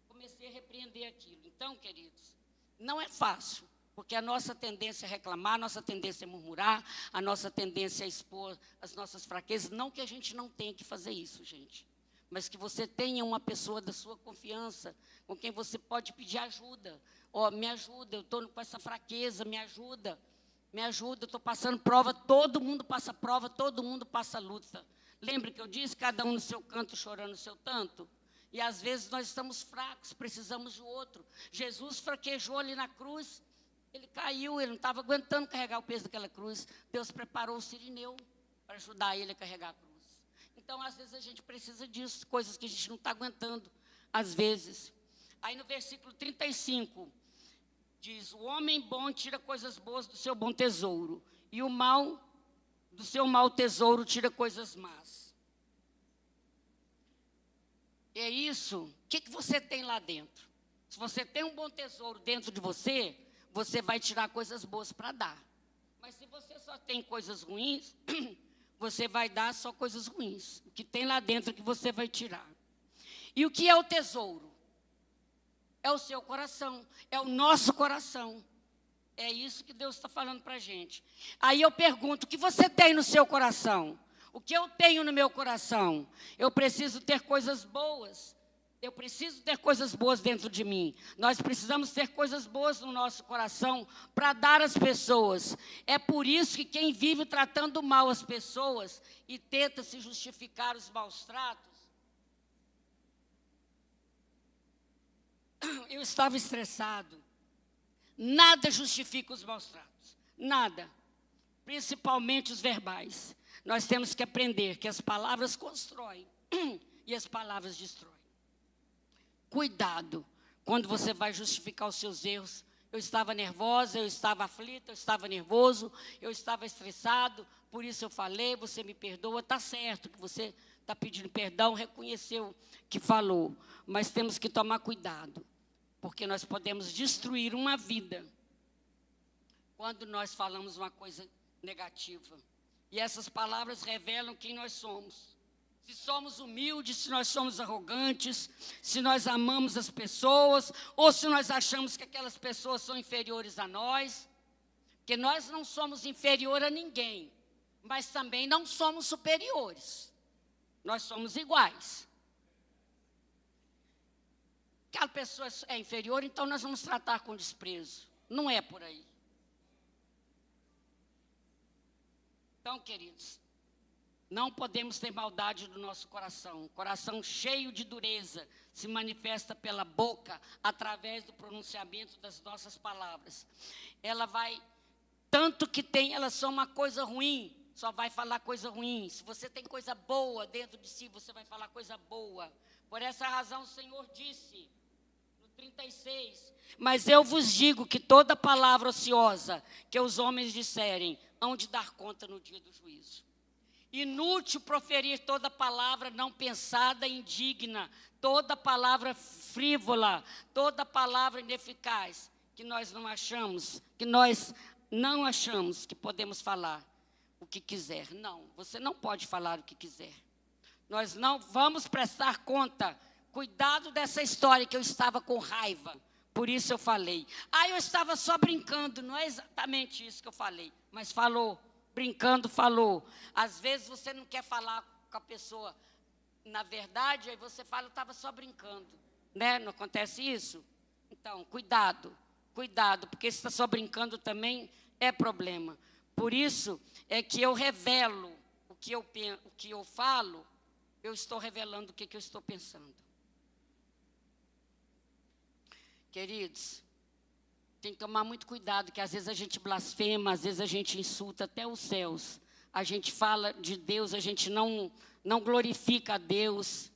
Comecei a repreender aquilo. Então, queridos, não é fácil, porque a nossa tendência é reclamar, a nossa tendência é murmurar, a nossa tendência é expor as nossas fraquezas. Não que a gente não tenha que fazer isso, gente, mas que você tenha uma pessoa da sua confiança, com quem você pode pedir ajuda. Me ajuda, eu estou com essa fraqueza, me ajuda, eu estou passando prova, todo mundo passa prova, todo mundo passa luta. Lembra que eu disse: cada um no seu canto, chorando o seu tanto? E às vezes nós estamos fracos, precisamos de outro. Jesus fraquejou ali na cruz, Ele caiu, ele não estava aguentando carregar o peso daquela cruz. Deus preparou o Cirineu para ajudar ele a carregar a cruz. Então, às vezes, a gente precisa disso, coisas que a gente não está aguentando, às vezes. Aí, no versículo 35, diz, o homem bom tira coisas boas do seu bom tesouro, e o mal, do seu mau tesouro, tira coisas más. É isso. O que você tem lá dentro? Se você tem um bom tesouro dentro de você, você vai tirar coisas boas para dar. Mas se você só tem coisas ruins, você vai dar só coisas ruins. O que tem lá dentro é que você vai tirar. E o que é o tesouro? É o seu coração, é o nosso coração. É isso que Deus está falando para a gente. Aí eu pergunto, o que você tem no seu coração? O que eu tenho no meu coração? Eu preciso ter coisas boas. Eu preciso ter coisas boas dentro de mim. Nós precisamos ter coisas boas no nosso coração para dar às pessoas. É por isso que quem vive tratando mal as pessoas e tenta se justificar os maus tratos. Eu estava estressado. Nada justifica os maus tratos. Nada. Principalmente os verbais. Nós temos que aprender que as palavras constroem e as palavras destroem. Cuidado quando você vai justificar os seus erros. Eu estava nervosa, eu estava aflita, eu estava nervoso, eu estava estressado, por isso eu falei, você me perdoa, está certo que você está pedindo perdão, reconheceu que falou. Mas temos que tomar cuidado, porque nós podemos destruir uma vida quando nós falamos uma coisa negativa. E essas palavras revelam quem nós somos. Se somos humildes, se nós somos arrogantes, se nós amamos as pessoas, ou se nós achamos que aquelas pessoas são inferiores a nós, porque nós não somos inferior a ninguém, mas também não somos superiores. Nós somos iguais. Aquela pessoa é inferior, então nós vamos tratar com desprezo. Não é por aí. Então, queridos, não podemos ter maldade no nosso coração. Coração cheio de dureza se manifesta pela boca, através do pronunciamento das nossas palavras. Ela vai, tanto que tem, elas são uma coisa ruim, só vai falar coisa ruim. Se você tem coisa boa dentro de si, você vai falar coisa boa. Por essa razão o Senhor disse, no 36, mas eu vos digo que toda palavra ociosa que os homens disserem, hão de dar conta no dia do juízo. Inútil proferir toda palavra não pensada e indigna, toda palavra frívola, toda palavra ineficaz, que nós não achamos que podemos falar o que quiser. Não, você não pode falar o que quiser. Nós não vamos prestar conta. Cuidado dessa história que eu estava com raiva, por isso eu falei. Eu estava só brincando, não é exatamente isso que eu falei, mas falou. Brincando, falou. Às vezes você não quer falar com a pessoa na verdade, aí você fala, eu estava só brincando. Né? Não acontece isso? Então, cuidado, porque se está só brincando também é problema. Por isso é que eu revelo o que eu falo, eu estou revelando o que eu estou pensando. Queridos, tem que tomar muito cuidado, que às vezes a gente blasfema, às vezes a gente insulta até os céus. A gente fala de Deus, a gente não glorifica a Deus.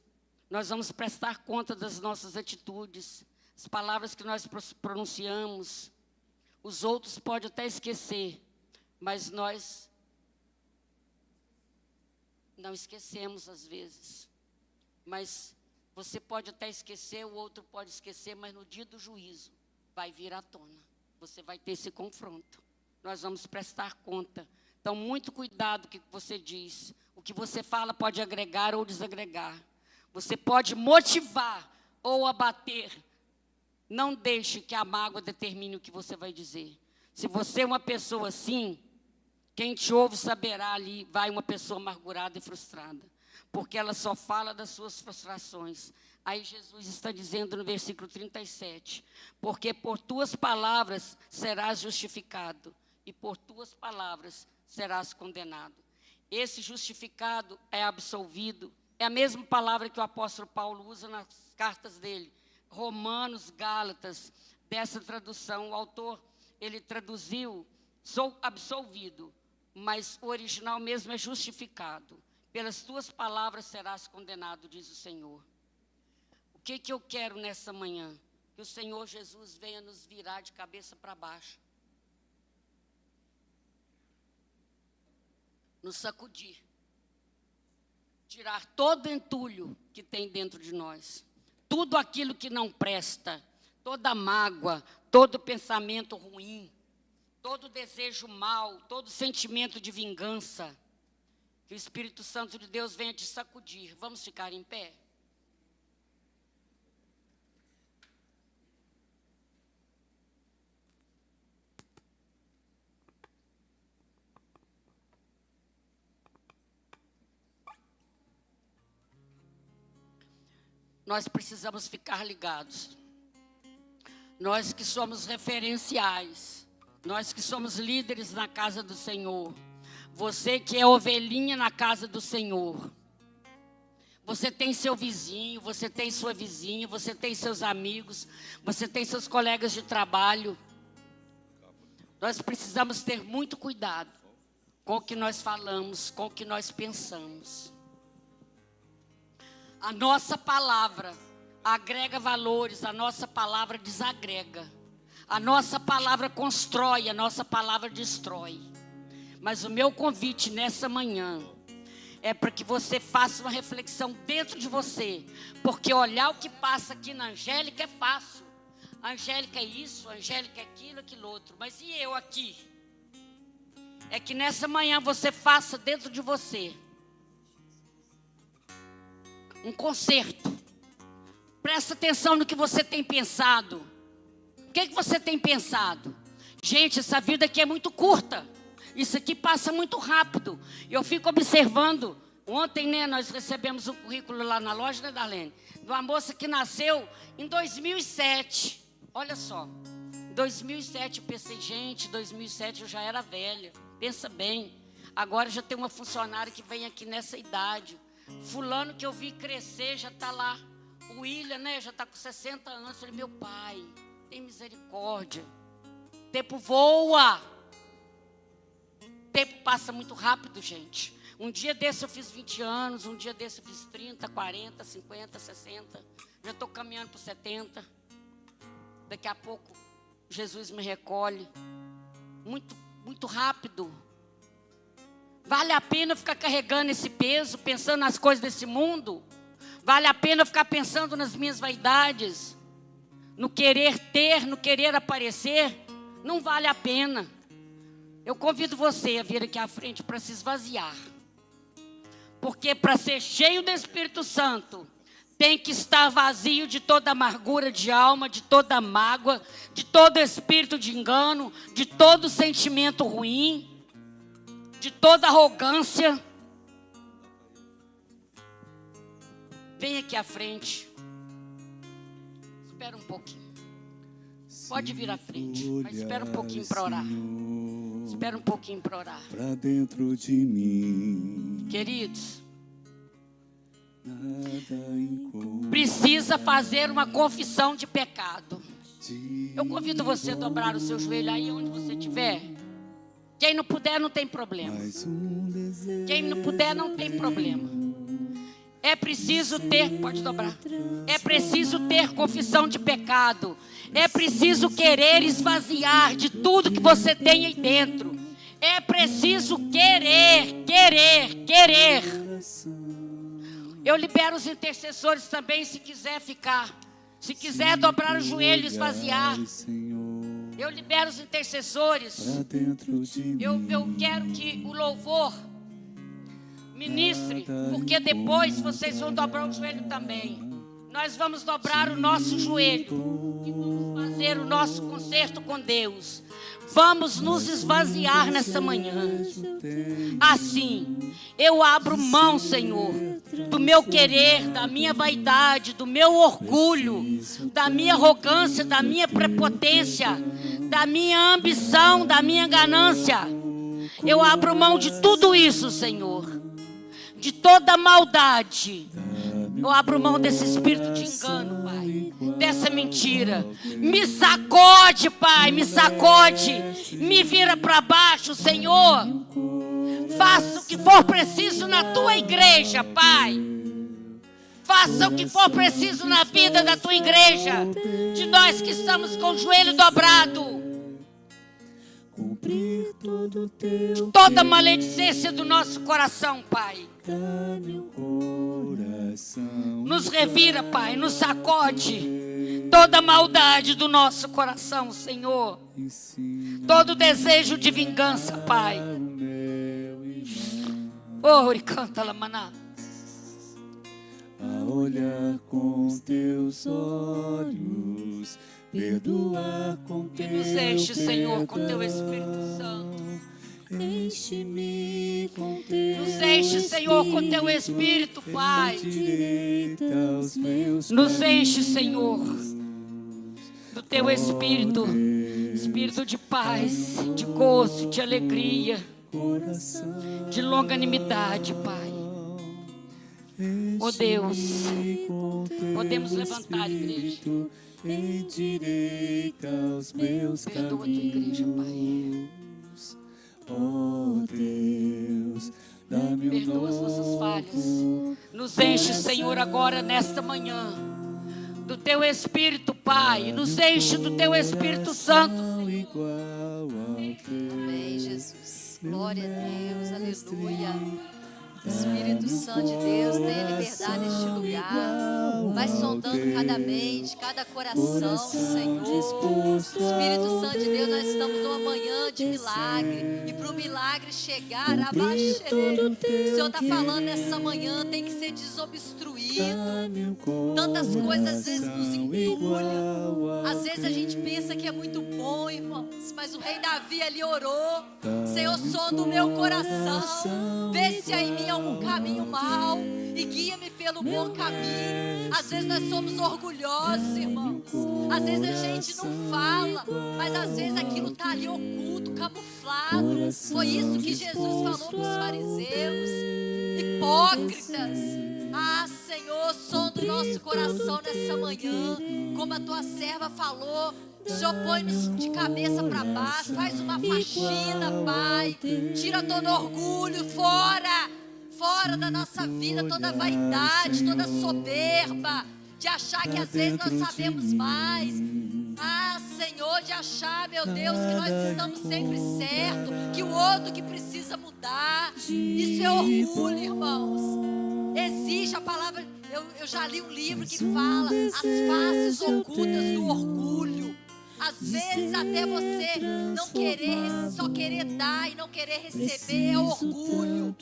Nós vamos prestar conta das nossas atitudes, as palavras que nós pronunciamos. Os outros podem até esquecer, mas nós não esquecemos às vezes. Mas você pode até esquecer, o outro pode esquecer, mas no dia do juízo vai vir à tona. Você vai ter esse confronto. Nós vamos prestar conta. Então, muito cuidado com o que você diz. O que você fala pode agregar ou desagregar. Você pode motivar ou abater. Não deixe que a mágoa determine o que você vai dizer. Se você é uma pessoa assim, quem te ouve saberá ali, vai uma pessoa amargurada e frustrada. Porque ela só fala das suas frustrações. Aí Jesus está dizendo no versículo 37, porque por tuas palavras serás justificado, e por tuas palavras serás condenado. Esse justificado é absolvido, é a mesma palavra que o apóstolo Paulo usa nas cartas dele, Romanos, Gálatas, dessa tradução, o autor ele traduziu, sou absolvido, mas o original mesmo é justificado. Pelas tuas palavras serás condenado, diz o Senhor. O que eu quero nessa manhã? Que o Senhor Jesus venha nos virar de cabeça para baixo. Nos sacudir. Tirar todo entulho que tem dentro de nós. Tudo aquilo que não presta. Toda mágoa, todo pensamento ruim. Todo desejo mau, todo sentimento de vingança. Que o Espírito Santo de Deus venha te sacudir. Vamos ficar em pé? Nós precisamos ficar ligados. Nós que somos referenciais, nós que somos líderes na casa do Senhor, você que é ovelhinha na casa do Senhor, você tem seu vizinho, você tem sua vizinha, você tem seus amigos, você tem seus colegas de trabalho. Nós precisamos ter muito cuidado com o que nós falamos, com o que nós pensamos. A nossa palavra agrega valores, a nossa palavra desagrega. A nossa palavra constrói, a nossa palavra destrói. Mas o meu convite nessa manhã é para que você faça uma reflexão dentro de você. Porque olhar o que passa aqui na Angélica é fácil. A Angélica é isso, a Angélica é aquilo, aquilo outro. Mas e eu aqui? É que nessa manhã você faça dentro de você um conserto. Presta atenção no que você tem pensado. O que você tem pensado? Gente, essa vida aqui é muito curta. Isso aqui passa muito rápido. Eu fico observando. Ontem, né, nós recebemos um currículo lá na loja, né, Darlene? De uma moça que nasceu em 2007. Olha só. Em 2007 eu pensei, gente, 2007 eu já era velha. Pensa bem. Agora já tem uma funcionária que vem aqui nessa idade. Fulano que eu vi crescer já está lá. O William, né, já está com 60 anos. Eu falei, meu pai, tem misericórdia. O tempo voa. O tempo passa muito rápido, gente. Um dia desse eu fiz 20 anos, um dia desse eu fiz 30, 40, 50, 60. Já estou caminhando para 70. Daqui a pouco Jesus me recolhe. Muito rápido. Vale a pena ficar carregando esse peso, pensando nas coisas desse mundo? Vale a pena ficar pensando nas minhas vaidades? No querer ter, no querer aparecer? Não vale a pena. Eu convido você a vir aqui à frente para se esvaziar. Porque para ser cheio do Espírito Santo, tem que estar vazio de toda amargura de alma, de toda mágoa, de todo espírito de engano, de todo sentimento ruim, de toda arrogância. Vem aqui à frente. Espera um pouquinho. Pode vir à frente, mas espera um pouquinho para orar. Espera um pouquinho para orar. Pra dentro de mim. Queridos, precisa fazer uma confissão de pecado. Eu convido você a dobrar o seu joelho aí onde você estiver. Quem não puder, não tem problema. Quem não puder, não tem problema. É preciso ter, pode dobrar. É preciso ter confissão de pecado. É preciso querer esvaziar de tudo que você tem aí dentro. É preciso querer. Eu libero os intercessores também, se quiser ficar. Se quiser dobrar o joelho e esvaziar. Eu libero os intercessores. Eu quero que o louvor ministre, porque depois vocês vão dobrar o joelho também. Nós vamos dobrar o nosso joelho e vamos fazer o nosso concerto com Deus. Vamos nos esvaziar nessa manhã. Assim, eu abro mão, Senhor, do meu querer, da minha vaidade, do meu orgulho, da minha arrogância, da minha prepotência, da minha ambição, da minha ganância. Eu abro mão de tudo isso, Senhor. De toda maldade, Eu abro mão desse espírito de engano, Pai, dessa mentira. Me sacode, Pai, me sacode. Me vira para baixo, Senhor. Faça o que for preciso na tua igreja, Pai. Faça o que for preciso na vida da tua igreja. De nós que estamos com o joelho dobrado. Toda maledicência do nosso coração, Pai. Nos revira, Pai, nos sacode. Toda maldade do nosso coração, Senhor. Todo desejo de vingança, Pai. Oh, e canta lá, maná. A olhar com os teus olhos, perdoar com teu E nos enche, Senhor, com teu perdão. Espírito Santo. Enche-me com teu Nos enche, Senhor, com teu Espírito, Pai. direita aos meus Nos enche, Senhor, do teu Espírito. Espírito de paz, de gozo, de alegria, coração. de longanimidade, Pai. Oh Deus, podemos levantar, igreja. Endireita os meus Perdoa a tua igreja, Pai. Oh Deus, dá-me Perdoa as nossas falhas. Nos enche, Senhor, agora nesta manhã do teu Espírito, Pai. Nos enche do teu Espírito Santo. igual ao teu. Amém, Jesus. Glória a Deus, aleluia. Espírito Santo de Deus, tenha liberdade neste lugar. Vai sondando cada mente, cada coração, Senhor. Espírito Santo de Deus, nós estamos numa manhã de milagre. E para o milagre chegar, abaixo, o Senhor está falando nessa manhã, tem que ser desobstruído. Tantas coisas às vezes nos entulham. Às vezes a gente pensa que é muito bom, irmãos. Mas o rei Davi ali orou. Senhor, sonda o meu coração. Vê se há em mim algum caminho mau e guia-me pelo bom caminho. Às vezes nós somos orgulhosos, irmãos. Às vezes a gente não fala, mas às vezes aquilo está ali oculto, camuflado. Foi isso que Jesus falou para os fariseus. Hipócritas. Ah, Senhor, sonda o nosso coração nessa manhã. Como a tua serva falou, o Senhor põe-nos de cabeça para baixo, faz uma faxina, Pai. Tira todo orgulho, fora da nossa vida, toda vaidade, toda soberba, de achar que às vezes nós sabemos mais. Ah, Senhor, de achar, meu Deus, que nós estamos sempre certo, que o outro que precisa mudar. Isso é orgulho, irmãos. Existe a palavra, eu já li um livro que fala as faces ocultas do orgulho. Às vezes até você não querer, só querer dar e não querer receber é orgulho.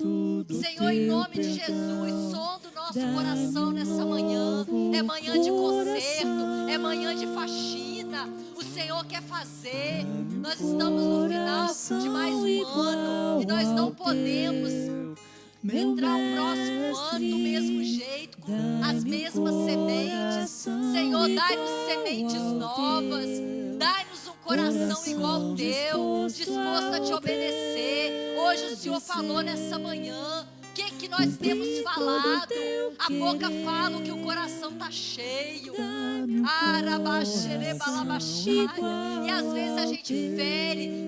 Senhor, em nome de Jesus, sonda o nosso coração nessa manhã. É manhã de conserto, é manhã de faxina. O Senhor quer fazer. Nós estamos no final de mais um ano e nós não podemos entrar o próximo ano do mesmo jeito, com as mesmas sementes. Senhor, dai-nos sementes novas. Dai-nos um coração igual ao teu, disposto a te obedecer. Hoje o Senhor falou nessa manhã. O que nós temos falado? A boca fala o que o coração está cheio. E às vezes a gente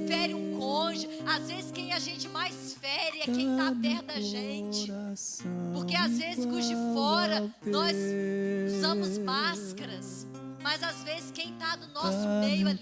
fere um cônjuge. Às vezes quem a gente mais fere é quem está perto da gente. Porque às vezes com os de fora nós usamos máscaras. Mas às vezes quem está do nosso meio ali,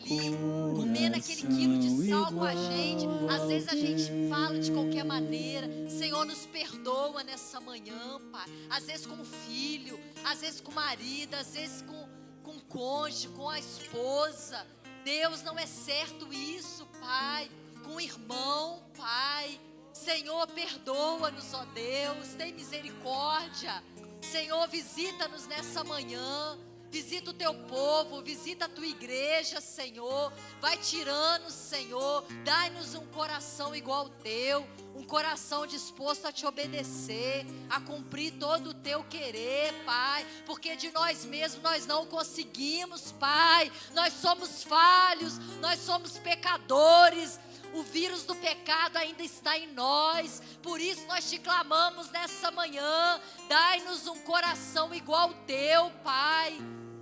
comendo aquele quilo de sal com a gente, às vezes a gente fala de qualquer maneira. Senhor, nos perdoa nessa manhã, Pai. Às vezes com o filho, às vezes com o marido, às vezes com o cônjuge, com a esposa. Deus, não é certo isso, Pai. Com o irmão, Pai. Senhor, perdoa-nos, ó Deus. Tem misericórdia. Senhor, visita-nos nessa manhã. Visita o teu povo, visita a tua igreja, Senhor. Vai tirando, Senhor. Dai-nos um coração igual ao teu. Um coração disposto a te obedecer, a cumprir todo o teu querer, Pai. Porque de nós mesmos nós não conseguimos, Pai. Nós somos falhos, nós somos pecadores. O vírus do pecado ainda está em nós. Por isso nós te clamamos nessa manhã. Dai-nos um coração igual ao teu, Pai.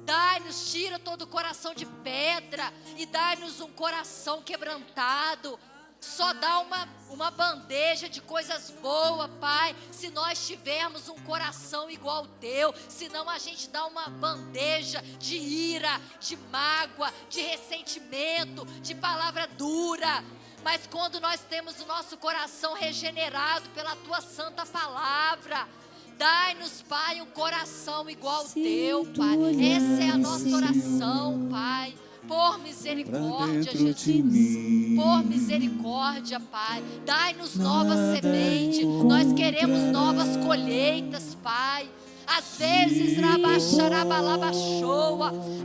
Dai-nos, tira todo o coração de pedra e dai-nos um coração quebrantado. Só dá uma bandeja de coisas boas, Pai, se nós tivermos um coração igual ao teu. Senão a gente dá uma bandeja de ira, de mágoa, de ressentimento, de palavra dura. Mas quando nós temos o nosso coração regenerado pela tua santa palavra, dai-nos, Pai, um coração igual ao teu, Pai. Essa é a nossa oração, Pai. Por misericórdia, Jesus. Por misericórdia, Pai. Dai-nos novas sementes. Nós queremos novas colheitas, Pai. Às vezes,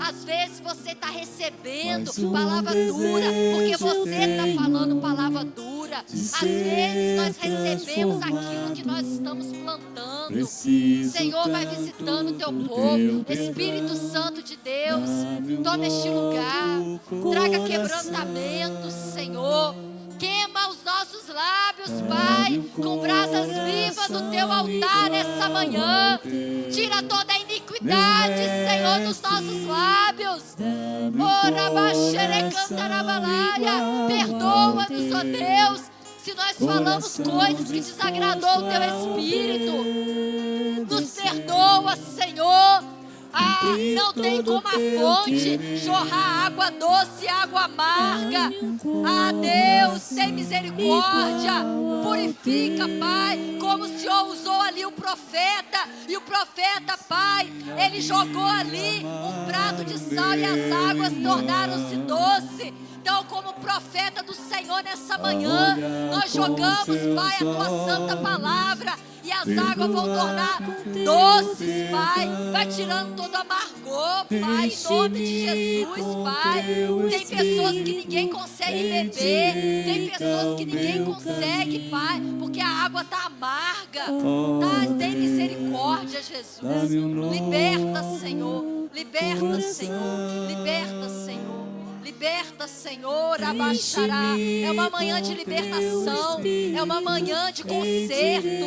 às vezes você está recebendo palavra dura, porque você está falando palavra dura. Às vezes nós recebemos aquilo que nós estamos plantando. Senhor, vai visitando o teu povo. Espírito Santo de Deus, toma este lugar. Traga quebrantamento, Senhor. Queima os nossos lábios, Pai, com brasas vivas do teu altar nessa manhã. Tira toda a iniquidade, Senhor, dos nossos lábios. Perdoa-nos, ó Deus, se nós falamos coisas que desagradou o teu Espírito. Nos perdoa, Senhor. Não tem como a fonte jorrar água doce e água amarga. Deus, tem misericórdia. Purifica, Pai, como o Senhor usou ali o profeta. E o profeta, Pai, ele jogou ali um prato de sal e as águas tornaram-se doce. Então, como profeta do Senhor nessa manhã, nós jogamos, Pai, a tua santa palavra. E as águas vão tornar doces, Pai. Vai tirando todo amargor, Pai, em nome de Jesus, Pai. Tem pessoas que ninguém consegue beber. Tem pessoas que ninguém consegue, Pai, porque a água está amarga. Tem misericórdia, Jesus. Liberta, Senhor. Liberta, Senhor. Liberta, Senhor. Liberta, Senhor, abaixará. É uma manhã de libertação. É uma manhã de conserto.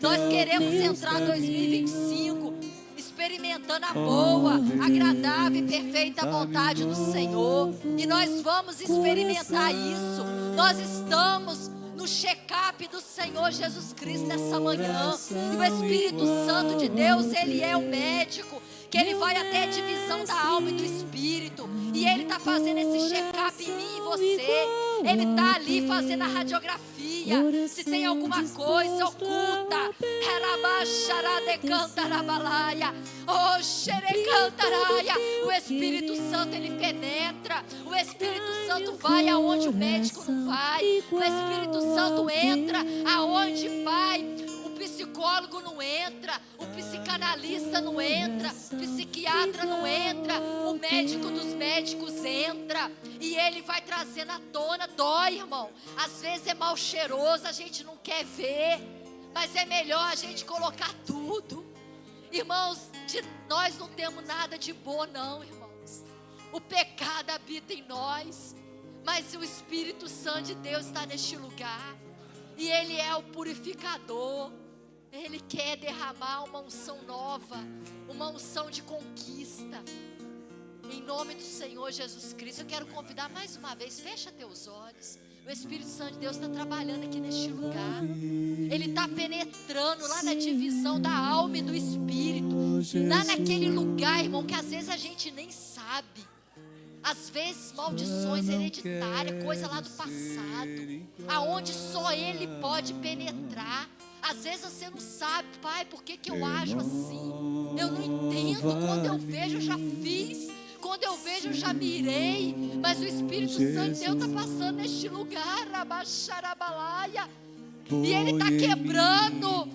Nós queremos entrar em 2025 experimentando a boa, agradável e perfeita vontade do Senhor. E nós vamos experimentar isso. Nós estamos no check-up do Senhor Jesus Cristo nessa manhã. E o Espírito Santo de Deus, Ele é o médico, que Ele vai até a divisão da alma e do espírito. E Ele está fazendo esse check-up em mim e você. Ele está ali fazendo a radiografia. Se tem alguma coisa oculta. O Espírito Santo, Ele penetra. O Espírito Santo vai aonde o médico não vai. O Espírito Santo entra aonde, Pai, o psicólogo não entra, o psicanalista não entra, o psiquiatra não entra, o médico dos médicos entra. E ele vai trazendo à tona. Dói, irmão. Às vezes é mal cheiroso, a gente não quer ver, mas é melhor a gente colocar tudo. Irmãos, nós não temos nada de bom não, irmãos. O pecado habita em nós, mas o Espírito Santo de Deus está neste lugar. E Ele é o purificador. Ele quer derramar uma unção nova, uma unção de conquista. Em nome do Senhor Jesus Cristo, eu quero convidar mais uma vez, fecha teus olhos. O Espírito Santo de Deus está trabalhando aqui neste lugar. Ele está penetrando lá na divisão da alma e do espírito. Lá naquele lugar, irmão, que às vezes a gente nem sabe. Às vezes maldições hereditárias, coisa lá do passado, aonde só Ele pode penetrar. Às vezes você não sabe, Pai, por que eu ajo assim? Eu não entendo. Quando eu vejo, eu já fiz. Quando eu vejo, eu já mirei. Mas o Espírito Santo de Deus está passando neste lugar. Rabaxarabalaia. E Ele está quebrando.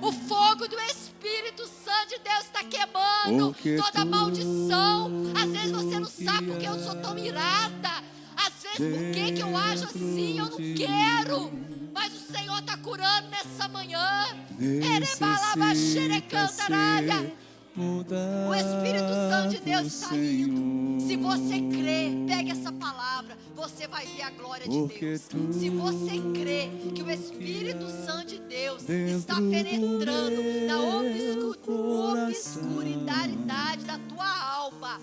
O fogo do Espírito Santo de Deus está queimando toda maldição. Às vezes você não sabe porque eu sou tão irada. Às vezes por que eu ajo assim? Eu não quero. Mas o Senhor está curando nessa manhã. mudar. O Espírito Santo de Deus está Senhor. indo. Se você crê, pegue essa palavra, você vai ver a glória de Porque Deus. tu Se você crê que o Espírito Santo de Deus está dentro do penetrando na meu obscuridade da tua alma,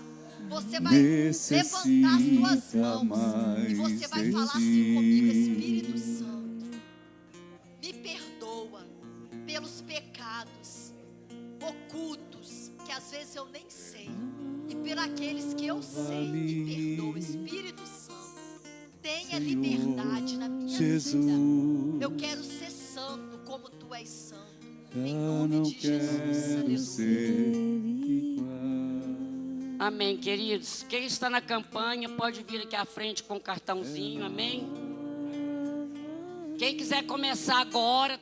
você vai necessita levantar as tuas mãos mais e você vai de falar ti. assim comigo: Espírito Santo, me perdoa pelos pecados ocultos que às vezes eu nem sei, e por aqueles que eu sei. Me perdoa, Espírito Santo, tenha liberdade na minha Jesus, vida. Eu quero ser santo como tu és santo, em eu nome não de Jesus. quero Aleluia. ser igual. Amém, queridos. Quem está na campanha pode vir aqui à frente com o cartãozinho, amém? Quem quiser começar agora...